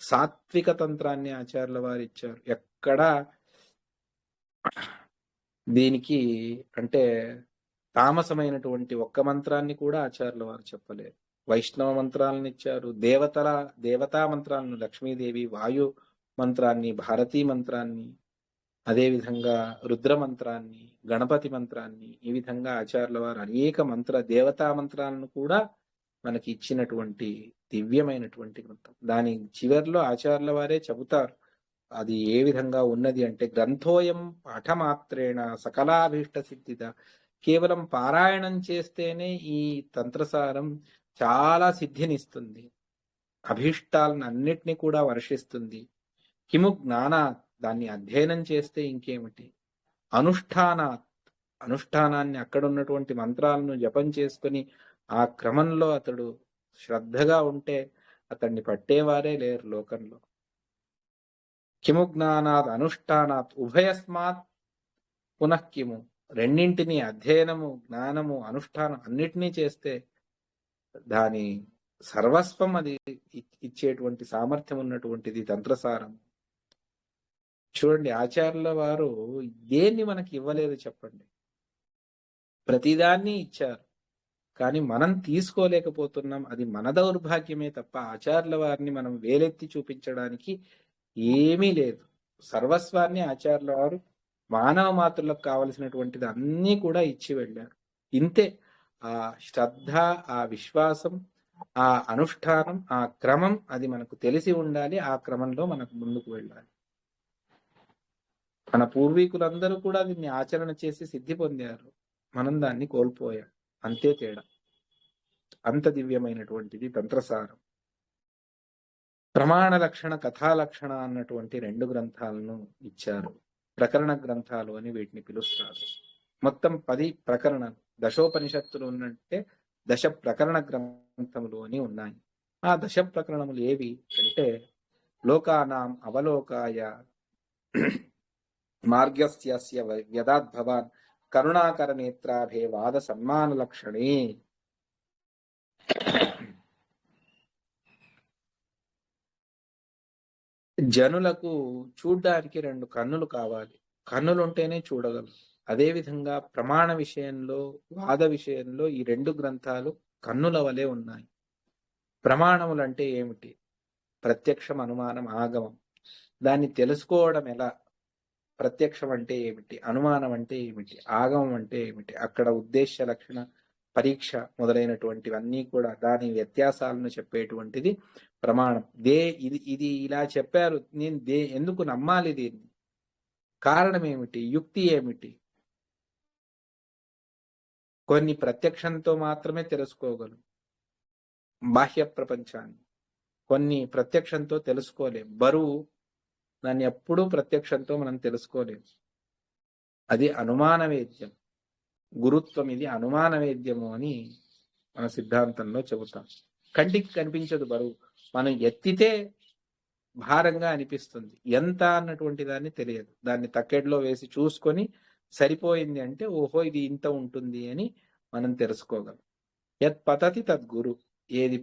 సాత్విక తంత్రాన్ని ఆచార్యుల వారు ఇచ్చారు. ఎక్కడా దీనికి అంటే తామసమైనటువంటి ఒక్క మంత్రాన్ని కూడా ఆచార్యుల వారు చెప్పలేరు. వైష్ణవ మంత్రాలను ఇచ్చారు, దేవతా మంత్రాలను, లక్ష్మీదేవి, వాయు మంత్రాన్ని, భారతీ మంత్రాన్ని, అదేవిధంగా రుద్ర మంత్రాన్ని, గణపతి మంత్రాన్ని, ఈ విధంగా ఆచార్యుల వారు అనేక దేవతా మంత్రాలను కూడా మనకి ఇచ్చినటువంటి దివ్యమైనటువంటి గ్రంథం. దాని చివరిలో ఆచార్యుల వారే చెబుతారు అది ఏ విధంగా ఉన్నది అంటే, గ్రంథోయం పాఠమాత్రేణ సకలాభీష్ట సిద్ధిద. కేవలం పారాయణం చేస్తేనే ఈ తంత్రసారం చాలా సిద్ధినిస్తుంది, అభీష్టాలను అన్నిటినీ కూడా వర్షిస్తుంది. కిము జ్ఞానాత్, దాన్ని అధ్యయనం చేస్తే ఇంకేమిటి, అనుష్ఠానాన్ని అక్కడ ఉన్నటువంటి మంత్రాలను జపం చేసుకుని ఆ క్రమంలో అతడు శ్రద్ధగా ఉంటే అతన్ని పట్టేవారే లేరు లోకంలో. కిము జ్ఞానాత్ అనుష్ఠానాత్ ఉభయస్మాత్ పునఃకిము. రెండింటినీ అధ్యయనము, జ్ఞానము, అనుష్ఠానం అన్నిటినీ చేస్తే దాని సర్వస్వం అది ఇచ్చేటువంటి సామర్థ్యం ఉన్నటువంటిది తంత్రసారం. చూడండి, ఆచార్యుల వారు దేన్ని మనకి ఇవ్వలేదు చెప్పండి, ప్రతిదాన్ని ఇచ్చారు. కానీ మనం తీసుకోలేకపోతున్నాం. అది మన దౌర్భాగ్యమే తప్ప ఆచార్యుల వారిని మనం వేలెత్తి చూపించడానికి ఏమీ లేదు. సర్వస్వాన్ని ఆచార్యుల వారు మానవ మాతృలకు కావలసినటువంటిది అన్నీ కూడా ఇచ్చి వెళ్ళారు. ఇంతే. ఆ శ్రద్ధ, ఆ విశ్వాసం, ఆ అనుష్ఠానం, ఆ క్రమం అది మనకు తెలిసి ఉండాలి. ఆ క్రమంలో మనకు ముందుకు వెళ్ళాలి. మన పూర్వీకులందరూ కూడా దీన్ని ఆచరణ చేసి సిద్ధి పొందారు. మనం దాన్ని కోల్పోయాం. అంతే తేడా. అంత దివ్యమైనటువంటిది తంత్రసారం. ప్రమాణ లక్షణ, కథాలక్షణ అన్నటువంటి 2 గ్రంథాలను ఇచ్చారు. ప్రకరణ గ్రంథాలు అని వీటిని పిలుస్తారు. మొత్తం 10 ప్రకరణాలు. దశోపనిషత్తులు ఉన్నట్టే 10 ప్రకరణ గ్రంథాలు గ్రంథములు అని ఉన్నాయి. ఆ దశ ప్రకరణములు ఏవి అంటే లోకానాం అవలోకాయ మార్గస్య వ్యదాద్భవాన్ కరుణాకర నేత్రాభే వాద సన్మాన లక్షణే. జనులకు చూడ్డానికి రెండు కన్నులు కావాలి. కన్నులుంటేనే చూడగలరు. అదేవిధంగా ప్రమాణ విషయంలో, వాద విషయంలో ఈ రెండు గ్రంథాలు కన్నుల వలె ఉన్నాయి. ప్రమాణములంటే ఏమిటి? ప్రత్యక్షం, అనుమానం, ఆగమం. దాన్ని తెలుసుకోవడం ఎలా? ప్రత్యక్షం అంటే ఏమిటి? అనుమానం అంటే ఏమిటి? ఆగమం అంటే ఏమిటి? అక్కడ ఉద్దేశ లక్షణ పరీక్ష మొదలైనటువంటివన్నీ కూడా దాని వ్యత్యాసాలను చెప్పేటువంటిది ప్రమాణం. ఇది ఇలా చెప్పారు, నేను ఎందుకు నమ్మాలి దీన్ని? కారణం ఏమిటి? యుక్తి ఏమిటి? కొన్ని ప్రత్యక్షంతో మాత్రమే తెలుసుకోగలం బాహ్య ప్రపంచాన్ని, కొన్ని ప్రత్యక్షంతో తెలుసుకోలేం. బరువు, దాన్ని ఎప్పుడూ ప్రత్యక్షంతో మనం తెలుసుకోలేం. అది అనుమాన వేద్యం. గురుత్వం ఇది అనుమాన వేద్యము అని మన సిద్ధాంతంలో చెబుతాం. కంటికి కనిపించదు బరువు, మనం ఎత్తితే భారంగా అనిపిస్తుంది. ఎంత అన్నటువంటి దాన్ని తెలియదు. దాన్ని తక్కెడలో వేసి చూసుకొని సరిపోయింది అంటే ఓహో ఇది ఇంత ఉంటుంది అని మనం తెలుసుకోగలం. యత్ పతతి తద్గురు, ఏది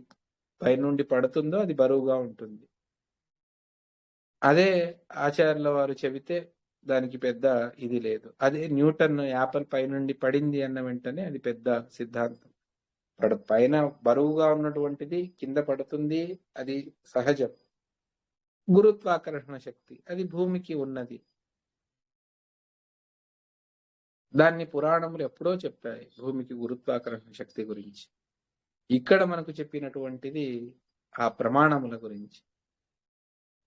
పైనుండి పడుతుందో అది బరువుగా ఉంటుంది. అదే ఆచార్యుల వారు చెబితే దానికి పెద్ద ఇది లేదు. అదే న్యూటన్ యాపిల్ పైనుండి పడింది అన్న వెంటనే అది పెద్ద సిద్ధాంతం. పైన బరువుగా ఉన్నటువంటిది కింద పడుతుంది, అది సహజం. గురుత్వాకర్షణ శక్తి అది భూమికి ఉన్నది. దాన్ని పురాణములు ఎప్పుడో చెప్పాయి, భూమికి గురుత్వాకర్షణ శక్తి గురించి. ఇక్కడ మనకు చెప్పినటువంటిది ఆ ప్రమాణముల గురించి.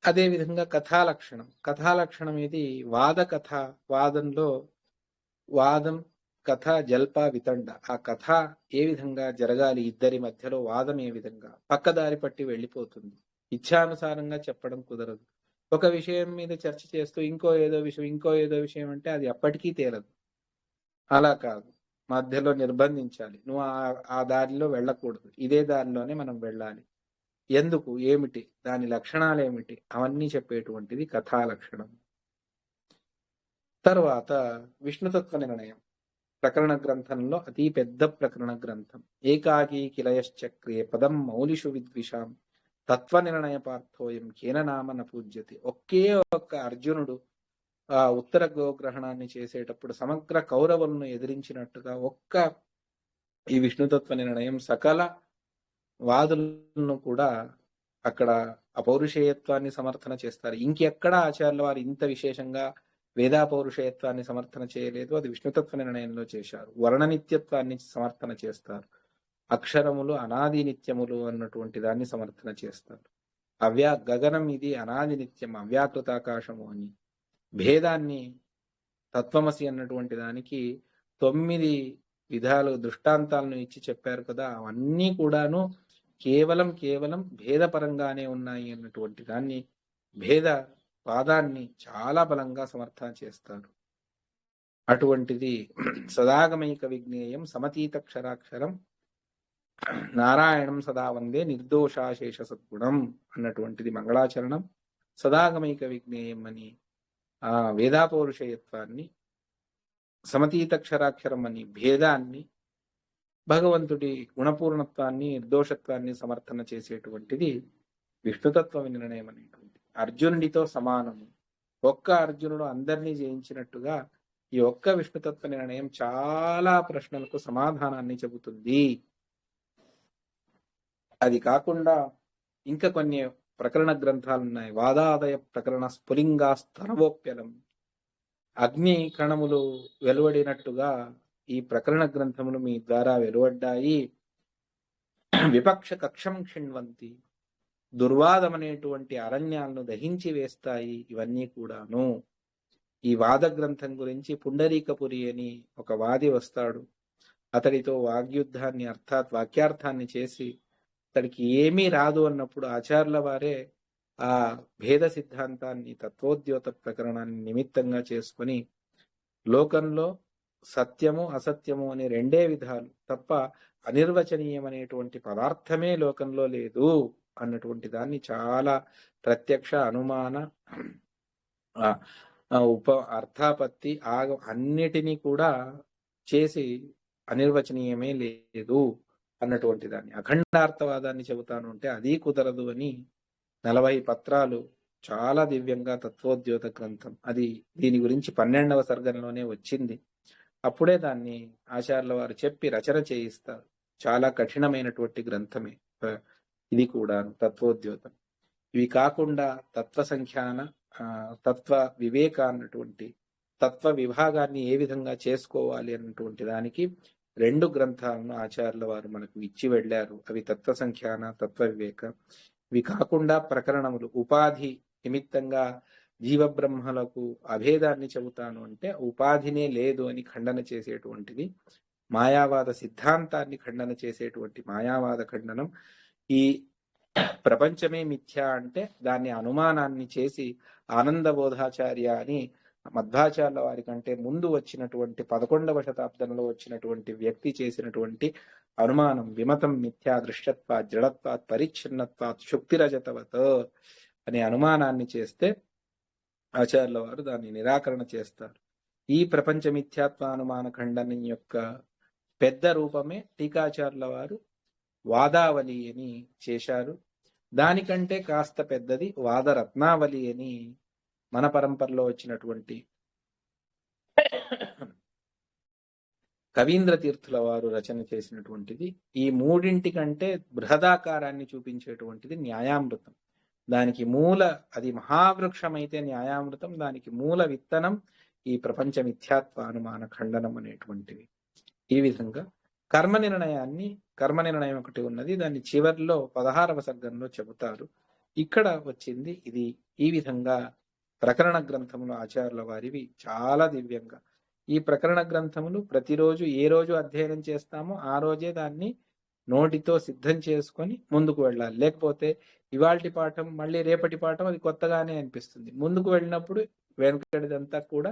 అదేవిధంగా కథాలక్షణం. కథాలక్షణం ఇది వాద కథ. వాదంలో వాదం, కథ, జల్ప, వితండ. ఆ కథ ఏ విధంగా జరగాలి, ఇద్దరి మధ్యలో వాదం ఏ విధంగా పక్కదారి పట్టి వెళ్ళిపోతుంది. ఇచ్ఛానుసారంగా చెప్పడం కుదరదు. ఒక విషయం మీద చర్చ చేస్తూ ఇంకో ఏదో విషయం అంటే అది ఎప్పటికీ తేలదు. అలా కాదు, మధ్యలో నిర్బంధించాలి. నువ్వు ఆ దారిలో వెళ్ళకూడదు, ఇదే దారిలోనే మనం వెళ్ళాలి. ఎందుకు, ఏమిటి, దాని లక్షణాలు ఏమిటి, అవన్నీ చెప్పేటువంటిది కథా లక్షణం. తర్వాత విష్ణుతత్వ నిర్ణయం. ప్రకరణ గ్రంథంలో అతి పెద్ద ప్రకరణ గ్రంథం. ఏకాకి కిలయశ్చక్రే పదం మౌలిషు విద్విషాం తత్వ నిర్ణయ పార్థోయం కేన నామన పూజ్యతే. ఒకే ఒక్క అర్జునుడు ఆ ఉత్తర గోగ్రహణాన్ని చేసేటప్పుడు సమగ్ర కౌరవులను ఎదిరించినట్టుగా ఒక్క ఈ విష్ణుతత్వ నిర్ణయం సకల వాదులను కూడా అక్కడ అపౌరుషేయత్వాన్ని సమర్థన చేస్తారు. ఇంకెక్కడ ఆచార్యుల వారు ఇంత విశేషంగా వేదాపౌరుషేయత్వాన్ని సమర్థన చేయలేదు. అది విష్ణుతత్వ నిర్ణయంలో చేశారు. వర్ణనిత్యత్వాన్ని సమర్థన చేస్తారు. అక్షరములు అనాది నిత్యములు అన్నటువంటి దాన్ని సమర్థన చేస్తారు. గగనం ఇది అనాది నిత్యం, అవ్యాకృతాకాశము అని. భేదాన్ని తత్వమసి అన్నటువంటి దానికి 9 విధాలు దృష్టాంతాలను ఇచ్చి చెప్పారు కదా. అవన్నీ కూడాను కేవలం భేదపరంగానే ఉన్నాయి అన్నటువంటి దాన్ని, భేద పాదాన్ని చాలా బలంగా సమర్థన చేస్తారు. అటువంటిది సదాగమైక విజ్ఞేయం సమతీతక్షరాక్షరం నారాయణం సదా వందే నిర్దోషాశేష సద్గుణం అన్నటువంటిది మంగళాచరణం. సదాగమైక విజ్ఞేయం అని ఆ వేదాపౌరుషయత్వాన్ని, సమతీతక్షరాక్షరం అని భేదాన్ని, భగవంతుడి గుణపూర్ణత్వాన్ని, నిర్దోషత్వాన్ని సమర్థన చేసేటువంటిది విష్ణుతత్వ నిర్ణయం అనేటువంటి. అర్జునుడితో సమానము. ఒక్క అర్జునుడు అందరినీ జయించినట్టుగా ఈ ఒక్క విష్ణుతత్వ నిర్ణయం చాలా ప్రశ్నలకు సమాధానాన్ని చెబుతుంది. అది కాకుండా ఇంకా కొన్ని ప్రకరణ గ్రంథాలు ఉన్నాయి. వాదాదయ ప్రకరణ స్ఫులింగాస్తనవోప్యలం. అగ్ని కణములు వెలువడినట్టుగా ఈ ప్రకరణ గ్రంథములు మీ ద్వారా వెలువడ్డాయి. విపక్ష కక్షం క్షిణ్వంతి, దుర్వాదమనేటువంటి అరణ్యాలను దహించి వేస్తాయి. ఇవన్నీ కూడాను ఈ వాద గ్రంథం గురించి పుండరీకపురి అని ఒక వాది వస్తాడు. అతడితో వాగ్యుద్ధాన్ని, అర్థాత్ వాక్యార్థాన్ని చేసి అతడికి ఏమీ రాదు అన్నప్పుడు ఆచార్యుల వారే ఆ భేద సిద్ధాంతాన్ని, తత్వోద్యోత ప్రకరణాన్ని నిమిత్తంగా చేసుకుని లోకంలో సత్యము అసత్యము అనే రెండే విధాలు తప్ప అనిర్వచనీయమైనటువంటి పదార్థమే లోకంలో లేదు అన్నటువంటి దాన్ని చాలా ప్రత్యక్ష అనుమాన అర్థాపత్తి అన్నిటినీ కూడా చేసి అనిర్వచనీయమే లేదు అన్నటువంటి దాన్ని అఖండార్థవాదాన్ని చెబుతాను అంటే అది కుదరదు అని 40 పత్రాలు చాలా దివ్యంగా తత్వోద్యోత గ్రంథం అది దీని గురించి 12వ సర్గంలోనే వచ్చింది. అప్పుడే దాన్ని ఆచార్యుల వారు చెప్పి రచన చేయిస్తారు. చాలా కఠినమైనటువంటి గ్రంథమే ఇది కూడా తత్వోద్యోతం. ఇవి కాకుండా తత్వ సంఖ్యాన తత్వ వివేక అన్నటువంటి తత్వ విభాగాన్ని ఏ విధంగా చేసుకోవాలి అన్నటువంటి దానికి 2 గ్రంథాలను ఆచార్యుల వారు మనకు ఇచ్చి వెళ్ళారు. అవి తత్వ సంఖ్యాన తత్వ వివేక. ఇవి కాకుండా ప్రకరణములు ఉపాధి నిమిత్తంగా జీవబ్రహ్మలకు అభేదాన్ని చెబుతాను అంటే ఉపాధినే లేదు అని ఖండన చేసేటువంటిది, మాయావాద సిద్ధాంతాన్ని ఖండన చేసేటువంటి మాయావాద ఖండనం. ఈ ప్రపంచమే మిథ్య అంటే దాన్ని అనుమానాన్ని చేసి ఆనందబోధాచార్య అని మధ్వాచార్యుల వారి కంటే ముందు వచ్చినటువంటి 11వ శతాబ్దంలో వచ్చినటువంటి వ్యక్తి చేసినటువంటి అనుమానం విమతం మిథ్యా దృశ్యత్వాత్ జడత్వాత్ పరిచ్ఛిన్నత్వాత్ శుక్తిరజతవత్ అనే అనుమానాన్ని చేస్తే ఆచార్యుల వారు దాన్ని నిరాకరణ చేస్తారు. ఈ ప్రపంచ మిథ్యాత్వానుమాన ఖండనం యొక్క పెద్ద రూపమే టీకాచార్యుల వారు వాదావళి అని చేశారు. దానికంటే కాస్త పెద్దది వాదరత్నావళి అని మన పరంపరలో వచ్చినటువంటి కవీంద్ర తీర్థుల వారు రచన చేసినటువంటిది. ఈ మూడింటికంటే బృహదాకారాన్ని చూపించేటువంటిది న్యాయామృతం. దానికి మూల అది మహావృక్షమైతే న్యాయామృతం, దానికి మూల విత్తనం ఈ ప్రపంచ మిథ్యాత్వ అనుమాన ఖండనం అనేటువంటివి. ఈ విధంగా కర్మ నిర్ణయం ఒకటి ఉన్నది, దాన్ని చివరిలో 16వ సర్గంలో చెబుతారు. ఇక్కడ వచ్చింది ఇది. ఈ విధంగా ప్రకరణ గ్రంథములు ఆచార్యుల వారివి చాలా దివ్యంగా. ఈ ప్రకరణ గ్రంథములు ప్రతిరోజు ఏ రోజు అధ్యయనం చేస్తామో ఆ రోజే దాన్ని నోటితో సిద్ధం చేసుకొని ముందుకు వెళ్ళాలి. లేకపోతే ఇవాల్టి పాఠం మళ్ళీ రేపటి పాఠం అది కొత్తగానే అనిపిస్తుంది. ముందుకు వెళ్ళినప్పుడు వెనకటిదంతా కూడా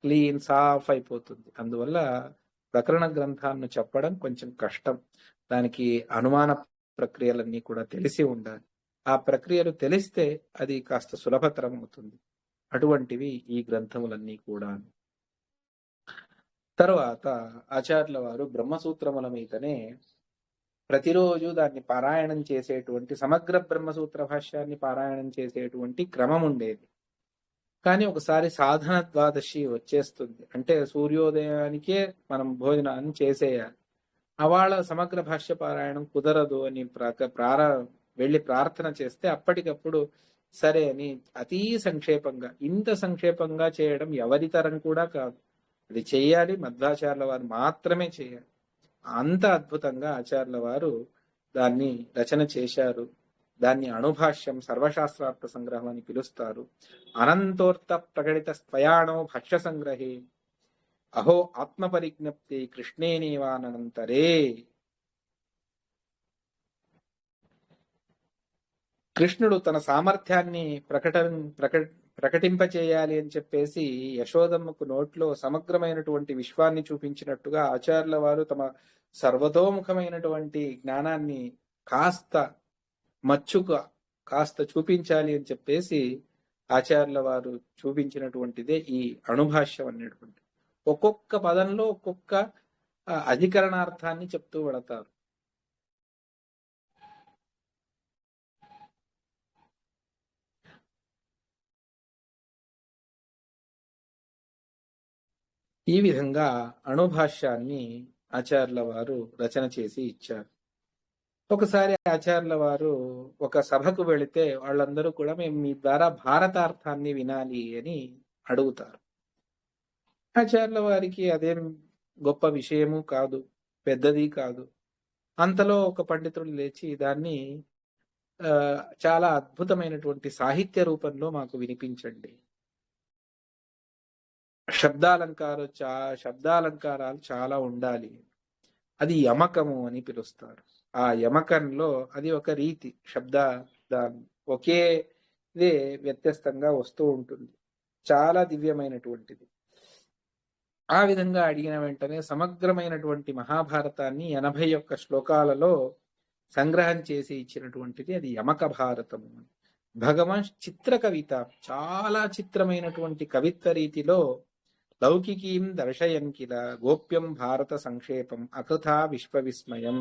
క్లీన్ సాఫ్ అయిపోతుంది. అందువల్ల ప్రకరణ గ్రంథాలను చెప్పడం కొంచెం కష్టం. దానికి అనుమాన ప్రక్రియలన్నీ కూడా తెలిసి ఉండాలి. ఆ ప్రక్రియలు తెలిస్తే అది కాస్త సులభతరం అవుతుంది. అటువంటివి ఈ గ్రంథములన్నీ కూడా. తర్వాత ఆచార్యుల వారు బ్రహ్మసూత్రముల మీదనే ప్రతిరోజు దాన్ని పారాయణం చేసేటువంటి సమగ్ర బ్రహ్మసూత్ర భాష్యాన్ని పారాయణం చేసేటువంటి క్రమం ఉండేది. కానీ ఒకసారి సాధన ద్వాదశి వచ్చేస్తుంది అంటే సూర్యోదయానికే మనం భోజనాన్ని చేసేయాలి. అవాళ సమగ్ర భాష్య పారాయణం కుదరదు అని వెళ్ళి ప్రార్థన చేస్తే అప్పటికప్పుడు సరే అని అతి సంక్షేపంగా, ఇంత సంక్షేపంగా చేయడం ఎవరి తరం కూడా కాదు. అది చేయాలి, మధ్వాచార్యుల వారు మాత్రమే చేయాలి. అంత అద్భుతంగా ఆచార్యుల వారు దాన్ని రచన చేశారు. దాన్ని అణుభాష్యం సర్వశాస్త్రార్థ సంగ్రహం అని పిలుస్తారు. అనంతోర్త ప్రకటిత స్వయాణో భాష్య సంగ్రహే అహో ఆత్మ పరిజ్ఞప్తి కృష్ణేనేవానంతరే. కృష్ణుడు తన సామర్థ్యాన్ని ప్రకటింపచేయాలి అని చెప్పేసి యశోదమ్మకు నోట్లో సమగ్రమైనటువంటి విశ్వాన్ని చూపించినట్టుగా ఆచార్యుల వారు తమ సర్వతోముఖమైనటువంటి జ్ఞానాన్ని కాస్త చూపించాలి అని చెప్పేసి ఆచార్యుల వారు చూపించినటువంటిదే ఈ అణుభాష్యం అనేటువంటి. ఒక్కొక్క పదంలో ఒక్కొక్క అధికరణార్థాన్ని చెప్తూ పడతారు. ఈ విధంగా అణుభాష్యాన్ని ఆచార్యుల వారు రచన చేసి ఇచ్చారు. ఒకసారి ఆచార్యుల వారు ఒక సభకు వెళితే వాళ్ళందరూ కూడా మేము మీ ద్వారా భారతార్థాన్ని వినాలి అని అడుగుతారు. ఆచార్యుల వారికి అదేం గొప్ప విషయము కాదు, పెద్దది కాదు. అంతలో ఒక పండితుడు లేచి దాన్ని చాలా అద్భుతమైనటువంటి సాహిత్య రూపంలో మాకు వినిపించండి. శబ్దాలంకారాలు చాలా ఉండాలి. అది యమకము అని పిలుస్తారు. ఆ యమకంలో అది ఒక రీతి, ఒకే ఇదే వ్యత్యస్తంగా వస్తూ ఉంటుంది. చాలా దివ్యమైనటువంటిది. ఆ విధంగా అడిగిన వెంటనే సమగ్రమైనటువంటి మహాభారతాన్ని 81 శ్లోకాలలో సంగ్రహం చేసి ఇచ్చినటువంటిది అది యమక భారతము. భగవాన్ చిత్ర కవిత, చాలా చిత్రమైనటువంటి కవిత్వ రీతిలో లౌకికీం దర్శయన్ కిల గోప్యం భారత సంక్షేపం అకృథా విశ్వవిస్మయం.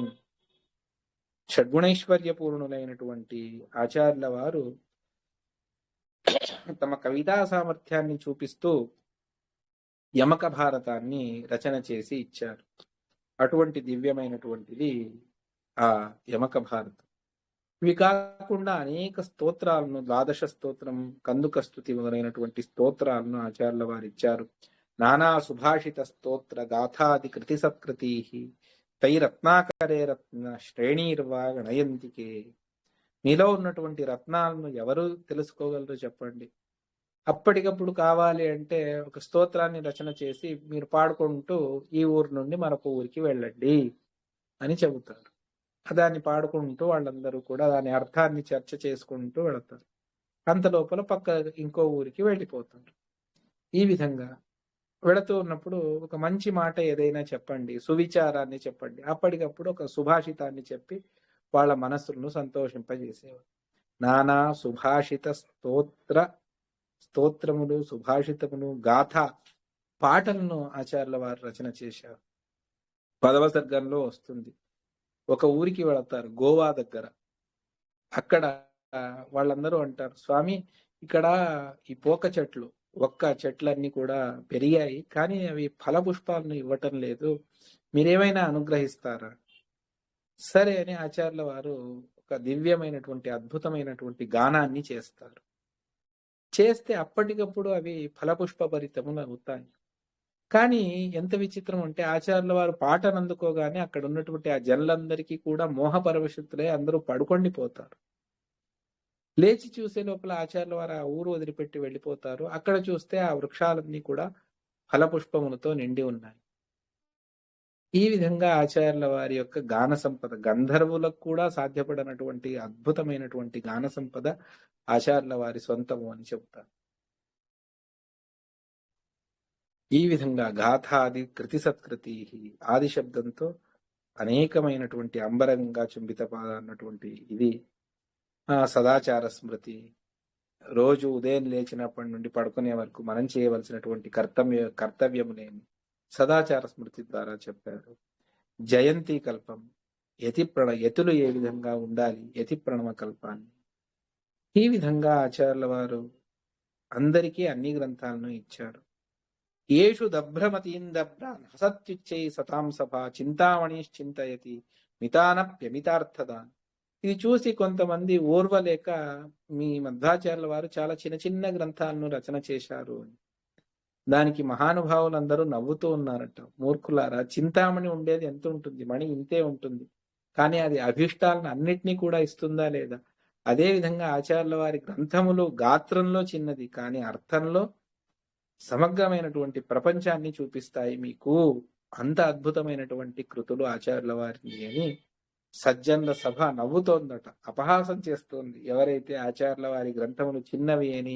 షడ్గుణైశ్వర్య పూర్ణులైనటువంటి ఆచార్యుల వారు తమ కవితా సామర్థ్యాన్ని చూపిస్తూ యమక భారతాన్ని రచన చేసి ఇచ్చారు. అటువంటి దివ్యమైనటువంటిది ఆ యమక భారతం. ఇవి కాకుండా అనేక స్తోత్రాలను, ద్వాదశ స్తోత్రం, కందుక స్తుతి మొదలైనటువంటి స్తోత్రాలను ఆచార్యుల వారు ఇచ్చారు. నానా సుభాషిత స్తోత్ర గాథాది కృతి సత్కృతి తై రత్నాకరే రత్న శ్రేణీర్వా గణయంతికే. మీలో ఉన్నటువంటి రత్నాలను ఎవరు తెలుసుకోగలరు చెప్పండి? అప్పటికప్పుడు కావాలి అంటే ఒక స్తోత్రాన్ని రచన చేసి మీరు పాడుకుంటూ ఈ ఊరు నుండి మరొక ఊరికి వెళ్ళండి అని చెబుతారు. దాన్ని పాడుకుంటూ వాళ్ళందరూ కూడా దాని అర్థాన్ని చర్చ చేసుకుంటూ వెళతారు. అంత లోపల పక్క ఇంకో ఊరికి వెళ్ళిపోతారు. ఈ విధంగా వెళుతూ ఉన్నప్పుడు ఒక మంచి మాట ఏదైనా చెప్పండి, సువిచారాన్ని చెప్పండి. అప్పటికప్పుడు ఒక సుభాషితాన్ని చెప్పి వాళ్ళ మనస్సులను సంతోషింపజేసేవారు. నానా సుభాషిత స్తోత్రములు, సుభాషితములు, గాథ పాటలను ఆచార్యుల వారు రచన చేశారు. 10వ సర్గంలో వస్తుంది. ఒక ఊరికి వెళతారు గోవా దగ్గర. అక్కడ వాళ్ళందరూ అంటారు, స్వామి ఇక్కడ ఈ పోక చెట్లు, ఒక్క చెట్లన్నీ కూడా పెరిగాయి, కానీ అవి ఫల పుష్పాలను ఇవ్వటం లేదు, మీరేమైనా అనుగ్రహిస్తారా? సరే అని ఆచార్యుల వారు ఒక దివ్యమైనటువంటి అద్భుతమైనటువంటి గానాన్ని చేస్తారు. చేస్తే అప్పటికప్పుడు అవి ఫలపుష్ప భరితములు అవుతాయి. కానీ ఎంత విచిత్రం అంటే ఆచార్యుల వారు పాటను అందుకోగానే అక్కడ ఉన్నటువంటి ఆ జనులందరికీ కూడా మోహపరవశుతులై అందరూ పడుకొండిపోతారు. లేచి చూసే లోపల ఆచార్యుల వారు ఆ ఊరు వదిలిపెట్టి వెళ్ళిపోతారు. అక్కడ చూస్తే ఆ వృక్షాలన్నీ కూడా ఫలపుష్పములతో నిండి ఉన్నాయి. ఈ విధంగా ఆచార్యుల వారి యొక్క గాన సంపద, గంధర్వులకు కూడా సాధ్యపడనటువంటి అద్భుతమైనటువంటి గాన సంపద ఆచార్యుల వారి సొంతము అని చెబుతారు. ఈ విధంగా గాథాది కృతి సత్కృతి, ఆది శబ్దంతో అనేకమైనటువంటి అంబరంగా చుంబితపాద అన్నటువంటి ఇది సదాచార స్మృతి. రోజు ఉదయం లేచినప్పటి నుండి పడుకునే వరకు మనం చేయవలసినటువంటి కర్తవ్యములేని సదాచార స్మృతి ద్వారా చెప్పారు. జయంతి కల్పం, యతులు ఏ విధంగా ఉండాలి, యతి ప్రణవ కల్పాన్ని. ఈ విధంగా ఆచార్యుల వారు అందరికీ అన్ని గ్రంథాలను ఇచ్చారు. ఏషు దభ్రమతీందభ్రాన్ హసత్యుచ్చై సతాం సభ చింతామణిశ్చింతయతి మితానప్యమితార్థదాన్. ఇది చూసి కొంతమంది ఓర్వలేక మీ మధ్వాచార్యుల వారు చాలా చిన్న చిన్న గ్రంథాలను రచన చేశారు అని. దానికి మహానుభావులందరూ నవ్వుతూ ఉన్నారట. మూర్ఖులారా, చింతామణి ఉండేది ఎంత ఉంటుంది? మణి ఇంతే ఉంటుంది, కానీ అది అభిష్టాలను అన్నిటినీ కూడా ఇస్తుందా లేదా? అదే విధంగా ఆచార్యుల వారి గ్రంథములు గాత్రంలో చిన్నది, కానీ అర్థంలో సమగ్రమైనటువంటి ప్రపంచాన్ని చూపిస్తాయి మీకు. అంత అద్భుతమైనటువంటి కృతులు ఆచార్యుల వారిని అని సజ్జనుల సభ నవ్వుతోందట, అపహాసం చేస్తోంది. ఎవరైతే ఆచార్యుల వారి గ్రంథములు చిన్నవి అని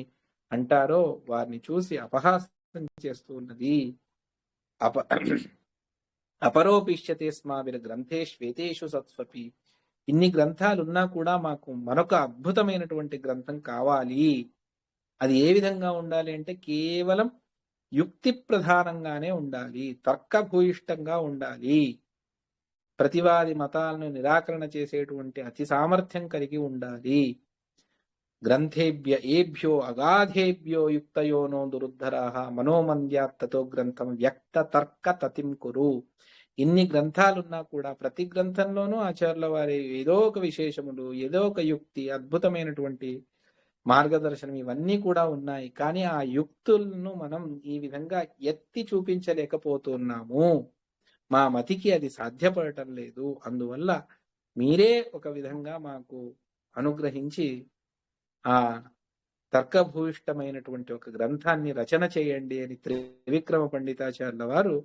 అంటారో వారిని చూసి అపహాసం చేస్తూ ఉన్నది. అపరోపిష్యతే స్మావిర గ్రంథే శ్వేతేషు సత్స్వపి. ఇన్ని గ్రంథాలున్నా కూడా మాకు మరొక అద్భుతమైనటువంటి గ్రంథం కావాలి. అది ఏ విధంగా ఉండాలి అంటే కేవలం యుక్తి ప్రధానంగానే ఉండాలి, తర్కభూయిష్టంగా ఉండాలి, ప్రతివాది మతాలను నిరాకరణ చేసేటువంటి అతి సామర్థ్యం కలిగి ఉండాలి. గ్రంథేభ్య ఏభ్యో అగాధేభ్యో యుక్తయోనో దురుద్ధరాహ మనోమంద్యాత్తతో గ్రంథం వ్యక్త తర్క తతిం కురు. ఇన్ని గ్రంథాలున్నా కూడా ప్రతి గ్రంథంలోనూ ఆచార్యుల వారి ఏదో ఒక విశేషములు, ఏదో ఒక యుక్తి, అద్భుతమైనటువంటి మార్గదర్శనం ఇవన్నీ కూడా ఉన్నాయి. కానీ ఆ యుక్తులను మనం ఈ విధంగా ఎత్తి చూపించలేకపోతున్నాము. మా మతికి అది సాధ్యపడటం లేదు. అందువల్ల మీరే ఒక విధంగా మాకు అనుగ్రహించి ఆ తర్కభూయిష్టమైనటువంటి ఒక గ్రంథాన్ని రచన చేయండి అని త్రివిక్రమ పండితాచార్యుల వారు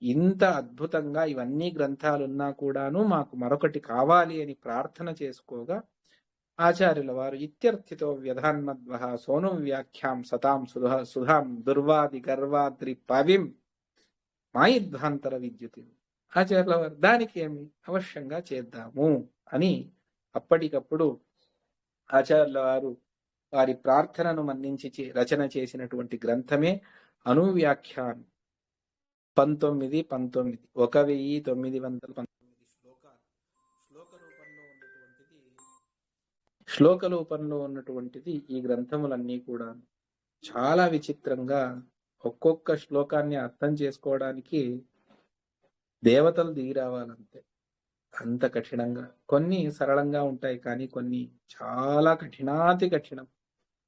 ఇంత అద్భుతంగా ఇవన్నీ గ్రంథాలున్నా కూడాను మాకు మరొకటి కావాలి అని ప్రార్థన చేసుకోగా ఆచార్యుల వారు ఇత్యర్థితో వ్యధాన్మద్వః సోను వ్యాఖ్యాం సతాం సుధాం దుర్వాది గర్వాద్రి పవిం మాయిద్వాంతర విద్యుతి. ఆచార్యుల వారు దానికి ఏమి అవశ్యంగా చేద్దాము అని అప్పటికప్పుడు ఆచార్యుల వారు వారి ప్రార్థనను మన్నించి రచన చేసినటువంటి గ్రంథమే అనువ్యాఖ్యానం. 1919 1919 శ్లోకాలు శ్లోక రూపంలో ఉన్నటువంటిది ఈ గ్రంథములన్నీ కూడా. చాలా విచిత్రంగా ఒక్కొక్క శ్లోకాన్ని అర్థం చేసుకోవడానికి దేవతలు దిగి రావాలంతే, అంత కఠినంగా. కొన్ని సరళంగా ఉంటాయి, కానీ కొన్ని చాలా కఠినాతి కఠినం.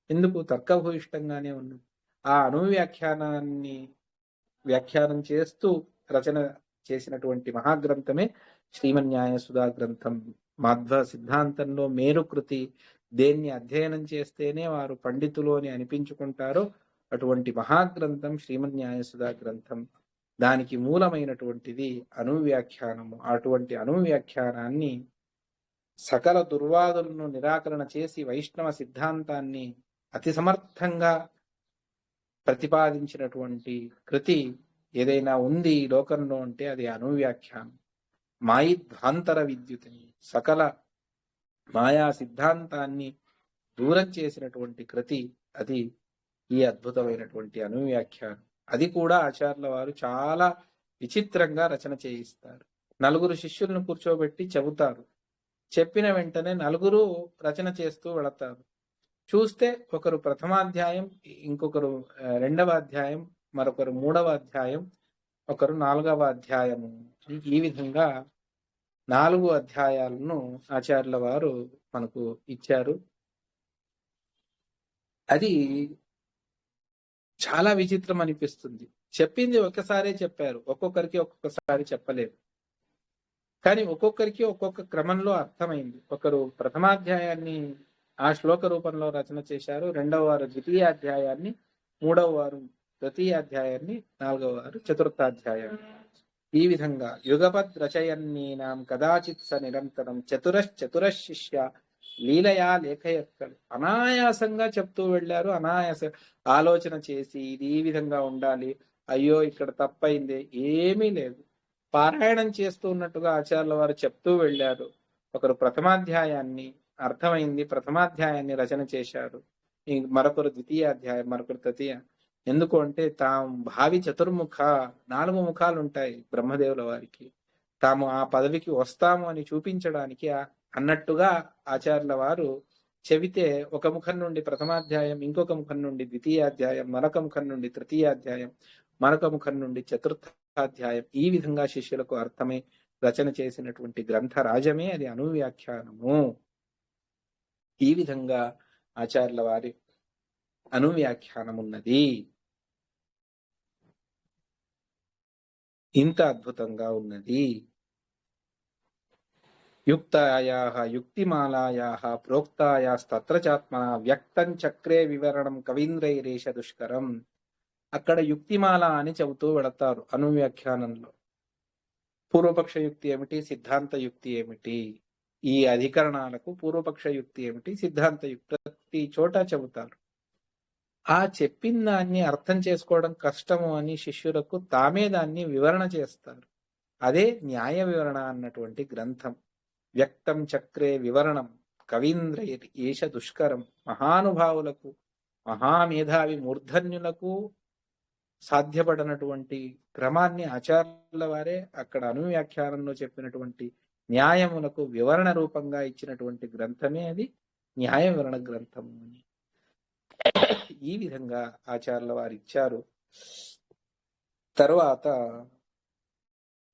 ఎందుకు? తర్కభూయిష్టంగానే ఉన్నది. ఆ అనువ్యాఖ్యానాన్ని వ్యాఖ్యానం చేస్తూ రచన చేసినటువంటి మహాగ్రంథమే శ్రీమన్యాయ సుధా గ్రంథం. మాధ్వ సిద్ధాంతంలో మేరుకృతి. దేన్ని అధ్యయనం చేస్తేనే వారు పండితులు అని అనిపించుకుంటారో అటువంటి మహాగ్రంథం శ్రీమన్యాయ సుధా గ్రంథం. దానికి మూలమైనటువంటిది అనువ్యాఖ్యానము. అటువంటి అనువ్యాఖ్యానాన్ని సకల దుర్వాదులను నిరాకరణ చేసి వైష్ణవ సిద్ధాంతాన్ని అతి సమర్థంగా ప్రతిపాదించినటువంటి కృతి ఏదైనా ఉంది ఈ లోకంలో అంటే అది అనువ్యాఖ్యానం. మాయిద్వాంతర విద్యుతిని, సకల మాయా సిద్ధాంతాన్ని దూరం చేసినటువంటి కృతి అది ఈ అద్భుతమైనటువంటి అనువ్యాఖ్యానం. అది కూడా ఆచార్యుల వారు చాలా విచిత్రంగా రచన చేయిస్తారు. 4 శిష్యులను కూర్చోబెట్టి చెబుతారు. చెప్పిన వెంటనే 4 రచన చేస్తూ వెళతారు. చూస్తే ఒకరు ప్రథమాధ్యాయం, ఇంకొకరు 2వ అధ్యాయం, మరొకరు 3వ అధ్యాయం, ఒకరు 4వ అధ్యాయము. ఈ విధంగా 4 అధ్యాయాలను ఆచార్యుల వారు మనకు ఇచ్చారు. అది చాలా విచిత్రం అనిపిస్తుంది. చెప్పింది ఒకసారే చెప్పారు, ఒక్కొక్కరికి ఒక్కొక్కసారి చెప్పలేదు. కానీ ఒక్కొక్కరికి ఒక్కొక్క క్రమంలో అర్థమైంది. ఒకరు ప్రథమాధ్యాయాన్ని ఆ శ్లోక రూపంలో రచన చేశారు, 2వ వారు ద్వితీయాధ్యాయాన్ని, 3వ వారు తృతీయాధ్యాయాన్ని, 4వ వారు చతుర్థాధ్యాయాన్ని. ఈ విధంగా యుగపద్ రచయన్నీనాం కదాచిత్ స నిరంతరం చతురశిష్య లీలయా లేఖయక్కలు. అనాయాసంగా చెప్తూ వెళ్ళారు. అనాయాస ఆలోచన చేసి ఇది ఈ విధంగా ఉండాలి, అయ్యో ఇక్కడ తప్పైంది, ఏమీ లేదు. పారాయణం చేస్తూ ఉన్నట్టుగా ఆచార్యుల వారు చెప్తూ వెళ్ళారు. ఒకరు ప్రథమాధ్యాయాన్ని అర్థమైంది, ప్రథమాధ్యాయాన్ని రచన చేశారు. మరొకరు ద్వితీయాధ్యాయం, మరొకరు తృతీయ. ఎందుకు అంటే తాము భావి చతుర్ముఖ, 4 ముఖాలు ఉంటాయి బ్రహ్మదేవుల వారికి. తాము ఆ పదవికి వస్తాము అని చూపించడానికి అన్నట్టుగా ఆచార్యుల వారు చెబితే ఒక ముఖం నుండి ప్రథమాధ్యాయం, ఇంకొక ముఖం నుండి ద్వితీయాధ్యాయం, మరొక ముఖం నుండి తృతీయాధ్యాయం, మరొక ముఖం నుండి చతుర్థాధ్యాయం. ఈ విధంగా శిష్యులకు అర్థమై రచన చేసినటువంటి గ్రంథ రాజమే అది అనువ్యాఖ్యానము. ఈ విధంగా ఆచార్యుల వారి అనువ్యాఖ్యానం ఉన్నది. ఇంత అద్భుతంగా ఉన్నది. యుక్తాయాః యుక్తిమాలాయాః ప్రోక్తాయాస్తత్ర చాత్మనా వ్యక్తం చక్రే వివరణం కవీంద్రైరేష దుష్కరం. అక్కడ యుక్తిమాల అని చెబుతూ వెళతారు అనువ్యాఖ్యానంలో. పూర్వపక్ష యుక్తి ఏమిటి, సిద్ధాంత యుక్తి ఏమిటి, ఈ అధికరణాలకు పూర్వపక్ష యుక్తి ఏమిటి, సిద్ధాంత యుక్తి ప్రతి చోట చెబుతారు. ఆ చెప్పిన దాన్ని అర్థం చేసుకోవడం కష్టము అని శిష్యులకు తామే దాన్ని వివరణ చేస్తారు. అదే న్యాయ వివరణ అన్నటువంటి గ్రంథం. వ్యక్తం చక్రే వివరణం కవీంద్ర ఏష దుష్కరం. మహానుభావులకు, మహామేధావి మూర్ధన్యులకు సాధ్యపడనటువంటి క్రమాన్ని ఆచార్యుల వారే అక్కడ అనువ్యాఖ్యానంలో చెప్పినటువంటి న్యాయములకు వివరణ రూపంగా ఇచ్చినటువంటి గ్రంథమే అది న్యాయ వివరణ గ్రంథము అని ఈ విధంగా ఆచార్యుల వారు ఇచ్చారు. తరువాత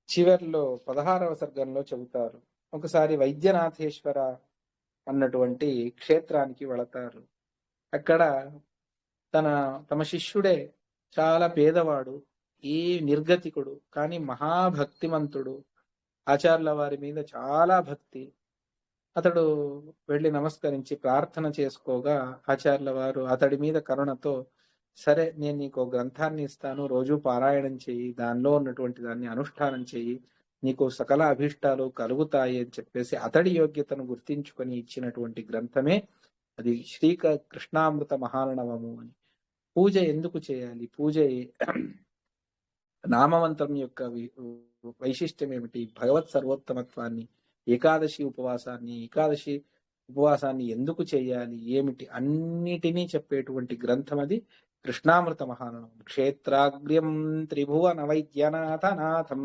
చివర్లో 16వ సర్గంలో చెబుతారు. ఒకసారి వైద్యనాథేశ్వర అన్నటువంటి క్షేత్రానికి వెళతారు. అక్కడ తమ శిష్యుడే చాలా పేదవాడు, ఈ నిర్గతికుడు, కానీ మహాభక్తిమంతుడు, ఆచార్యుల వారి మీద చాలా భక్తి. అతడు వెళ్ళి నమస్కరించి ప్రార్థన చేసుకోగా ఆచార్యుల వారు అతడి మీద కరుణతో, సరే నేను నీకు గ్రంథాన్ని ఇస్తాను, రోజు పారాయణం చెయ్యి, దానిలో ఉన్నటువంటి దాన్ని అనుష్ఠానం చెయ్యి, నీకు సకల అభీష్టాలు కలుగుతాయి అని చెప్పేసి అతడి యోగ్యతను గుర్తించుకొని ఇచ్చినటువంటి గ్రంథమే అది కృష్ణామృత మహార్ణవము అని. పూజ ఎందుకు చేయాలి? నామమంత్రం యొక్క వైశిష్ట్యం ఏమిటి, భగవత్ సర్వోత్తమత్వాన్ని, ఏకాదశి ఉపవాసాన్ని ఎందుకు చేయాలి, ఏమిటి, అన్నిటినీ చెప్పేటువంటి గ్రంథం అది కృష్ణామృత మహారణం. క్షేత్రాగ్ర్యం త్రిభువన వైద్యనాథనాథం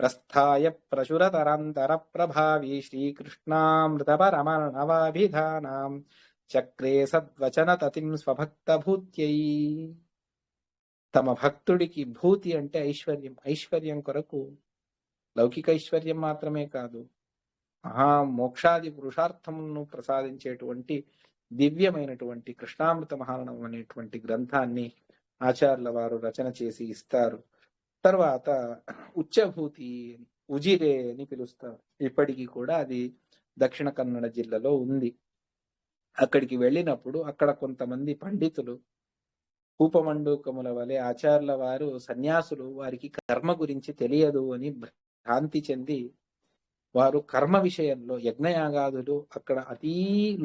ప్రస్థాయ ప్రచురతరాంతర ప్రభావి శ్రీకృష్ణామృత పరమర్ణవాభిధానాం చక్రే సద్వచన తతిం స్వభక్త భూత్యై. తమ భక్తుడికి భూతి అంటే ఐశ్వర్యం, ఐశ్వర్యం కొరకు లౌకిక ఐశ్వర్యం మాత్రమే కాదు, మోక్షాది పురుషార్థమును ప్రసాదించేటువంటి దివ్యమైనటువంటి కృష్ణామృత మహారణం అనేటువంటి గ్రంథాన్ని ఆచార్యుల వారు రచన చేసి ఇస్తారు. తర్వాత ఉచ్చభూతి, ఉజిరే అని పిలుస్తారు. ఇప్పటికీ కూడా అది దక్షిణ కన్నడ జిల్లాలో ఉంది. అక్కడికి వెళ్ళినప్పుడు అక్కడ కొంతమంది పండితులు కూపమండూకముల వలె ఆచార్యుల వారు సన్యాసులు వారికి కర్మ గురించి తెలియదు అని భ్రాంతి చెంది వారు కర్మ విషయంలో యజ్ఞయాగాదులు అక్కడ అతీ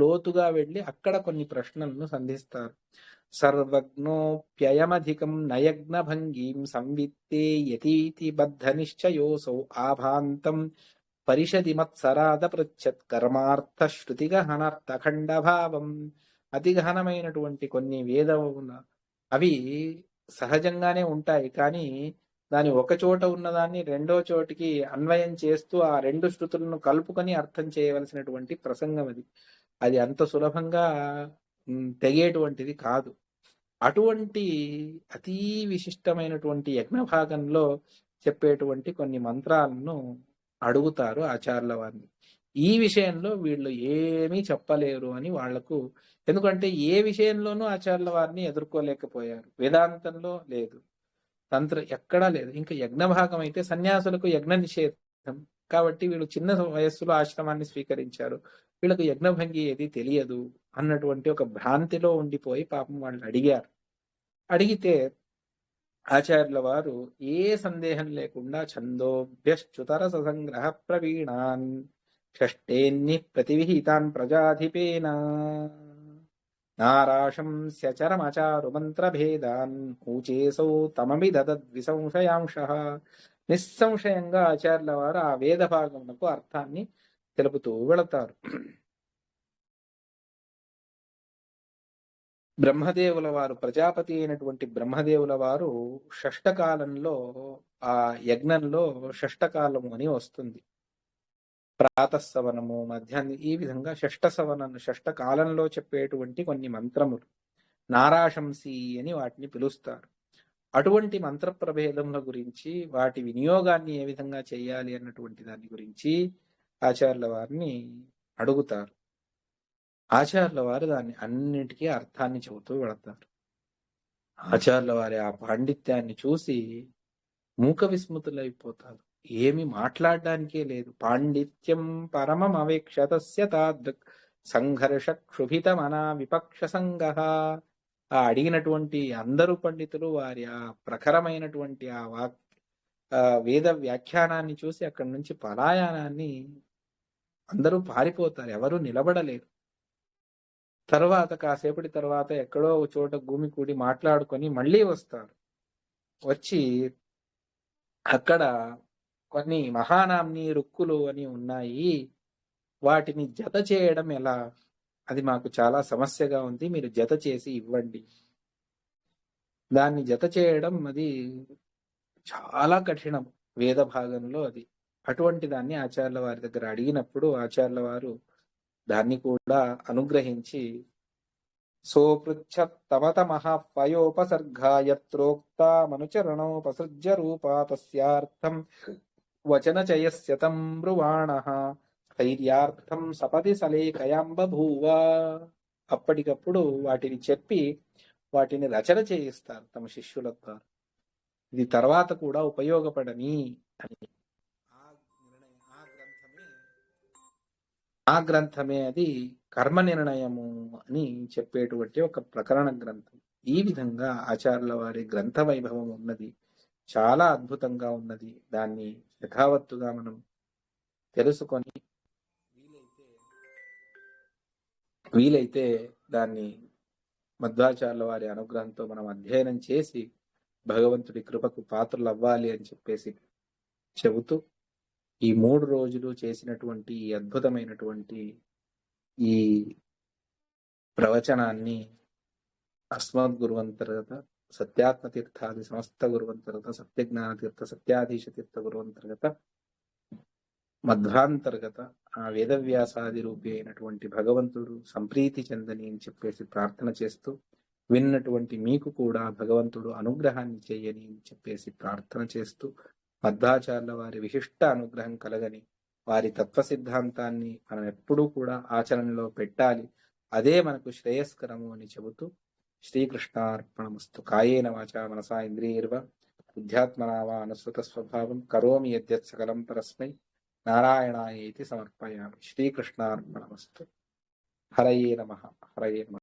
లోతుగా వెళ్ళి అక్కడ కొన్ని ప్రశ్నలను సంధిస్తారు. సర్వజ్ఞోప్యయమధికం నయజ్ఞ భంగీం సంవిత్తే యతీతి బద్ధ నిశ్చయోసౌ ఆభాంతం పరిషది మత్సరాద పృచ్ఛత్ కర్మార్థ శృతి గహనార్థ ఖండభావం. అతి గహనమైనటువంటి కొన్ని వేదముల అవి సహజంగానే ఉంటాయి, కానీ దాని ఒక చోట ఉన్నదాన్ని రెండో చోటికి అన్వయం చేస్తూ ఆ రెండు శృతులను కలుపుకొని అర్థం చేయవలసినటువంటి ప్రసంగం అది. అది అంత సులభంగా తెగేటువంటిది కాదు. అటువంటి అతి విశిష్టమైనటువంటి యజ్ఞ భాగంలో చెప్పేటువంటి కొన్ని మంత్రాలను అడుగుతారు ఆచార్యుల వారిని. ఈ విషయంలో వీళ్ళు ఏమీ చెప్పలేరు అని వాళ్లకు, ఎందుకంటే ఏ విషయంలోనూ ఆచార్యుల వారిని ఎదుర్కోలేకపోయారు. వేదాంతంలో లేదు, తంత్ర ఎక్కడా లేదు. ఇంకా యజ్ఞ భాగం అయితే సన్యాసులకు యజ్ఞ నిషేధం కాబట్టి వీళ్ళు చిన్న వయస్సులో ఆశ్రమాన్ని స్వీకరించారు, వీళ్ళకు యజ్ఞభంగి ఏది తెలియదు అన్నటువంటి ఒక భ్రాంతిలో ఉండిపోయి పాపం వాళ్ళు అడిగారు. అడిగితే ఆచార్యుల వారు ఏ సందేహం లేకుండా ఛందోభ్యశ్చుతరస సంగ్రహ ప్రవీణాన్ షష్టేన్ని ప్రతివిహితాన్ ప్రజాధిపేన నారాశంస్యచరమచారు మంత్రభేదాన్ ఊచేసౌ తమమిదద్విసంశయాంశః. నిస్సంశయంగా ఆచార్యుల వారు ఆ వేద భాగమునకు అర్థాన్ని తెలుపుతూ వెళతారు. బ్రహ్మదేవుల వారు, ప్రజాపతి అయినటువంటి బ్రహ్మదేవుల వారు షష్టకాలంలో ఆ యజ్ఞంలో షష్టకాలము అని వస్తుంది. ప్రాతఃసవనము, మధ్యాహ్నం, ఈ విధంగా షష్టకాలంలో చెప్పేటువంటి కొన్ని మంత్రములు నారాశంసి అని వాటిని పిలుస్తారు. అటువంటి మంత్ర ప్రభేదముల గురించి, వాటి వినియోగాన్ని ఏ విధంగా చేయాలి అన్నటువంటి దాని గురించి ఆచార్యుల వారిని అడుగుతారు. ఆచార్యుల వారు దాన్ని అన్నిటికీ అర్థాన్ని చెబుతూ వెళతారు. ఆచార్యుల వారి ఆ పాండిత్యాన్ని చూసి మూక విస్మృతులైపోతారు. ఏమి మాట్లాడడానికే లేదు. పాండిత్యం పరమం అవేక్షతస్య తాదృక్ సంఘర్ష క్షుభితమనా విపక్ష సంగ. ఆ అడిగినటువంటి అందరూ పండితులు వారి ఆ ప్రఖరమైనటువంటి ఆ వేద వ్యాఖ్యానాన్ని చూసి అక్కడి నుంచి పలాయనాన్ని అందరూ పారిపోతారు, ఎవరూ నిలబడలేరు. తర్వాత కాసేపటి తర్వాత ఎక్కడో ఒక చోట భూమి కూడి మాట్లాడుకొని మళ్ళీ వస్తారు. వచ్చి అక్కడ కొన్ని మహానామ్ని రుక్కులు అని ఉన్నాయి, వాటిని జత చేయడం ఎలా, అది మాకు చాలా సమస్యగా ఉంది, మీరు జత చేసి ఇవ్వండి. దాన్ని జత చేయడం అది చాలా కఠినం వేద భాగంలో అది. అటువంటి దాన్ని ఆచార్యుల వారి దగ్గర అడిగినప్పుడు ఆచార్యుల వారు దాన్ని కూడా అనుగ్రహించి సోపృచ్ఛత్తమత మహాపయోపసర్గాయత్రోక్తామనుచరణోపసృజ్య రూపా తస్యార్థం వచనచయస్యతం బ్రువాణః స్థైర్యార్థం సపది సలేఖయాంబభూవ. అప్పటికప్పుడు వాటిని చెప్పి వాటిని రచన చేయిస్తారు తమ శిష్యుల ద్వారా. ఇది తర్వాత కూడా ఉపయోగపడని అని. ఆ గ్రంథమే అది కర్మ నిర్ణయము అని చెప్పేటువంటి ఒక ప్రకరణ గ్రంథం. ఈ విధంగా ఆచార్యుల వారి గ్రంథ వైభవం ఉన్నది, చాలా అద్భుతంగా ఉన్నది. దాన్ని యథావత్తుగా మనం తెలుసుకొని వీలైతే దాన్ని మధ్వాచార్యుల వారి అనుగ్రహంతో మనం అధ్యయనం చేసి భగవంతుడి కృపకు పాత్రలు అవ్వాలి అని చెప్పేసి చెబుతూ ఈ 3 రోజులు చేసినటువంటి ఈ అద్భుతమైనటువంటి ఈ ప్రవచనాన్ని అస్మద్గురువంతర్గత సత్యాత్మ తీర్థాది సమస్త గురువంతర్గత సత్యజ్ఞాన తీర్థ సత్యాధీశ తీర్థ గురువంతర్గత మధ్వాంతర్గత ఆ వేదవ్యాసాది రూపి అయినటువంటి భగవంతుడు సంప్రీతి చెందని అని చెప్పేసి ప్రార్థన చేస్తూ విన్నటువంటి మీకు కూడా భగవంతుడు అనుగ్రహాన్ని చేయని అని చెప్పేసి ప్రార్థన చేస్తూ మధ్వాచార్యుల వారి విశిష్ట అనుగ్రహం కలగని వారి తత్వ సిద్ధాంతాన్ని మనం ఎప్పుడూ కూడా ఆచరణలో పెట్టాలి, అదే మనకు శ్రేయస్కరము అని చెబుతూ శ్రీకృష్ణార్పణమస్తు. కాయేన వాచా మనసా ఇంద్రియైర్వ బుద్ధ్యాత్మనా వా అనుసృత స్వభావం కరోమి యద్యత్ సకలం పరస్మై నారాయణాయేతి సమర్పయామి. శ్రీకృష్ణార్పణమస్తు. హరయే నమః. హరయే నమః.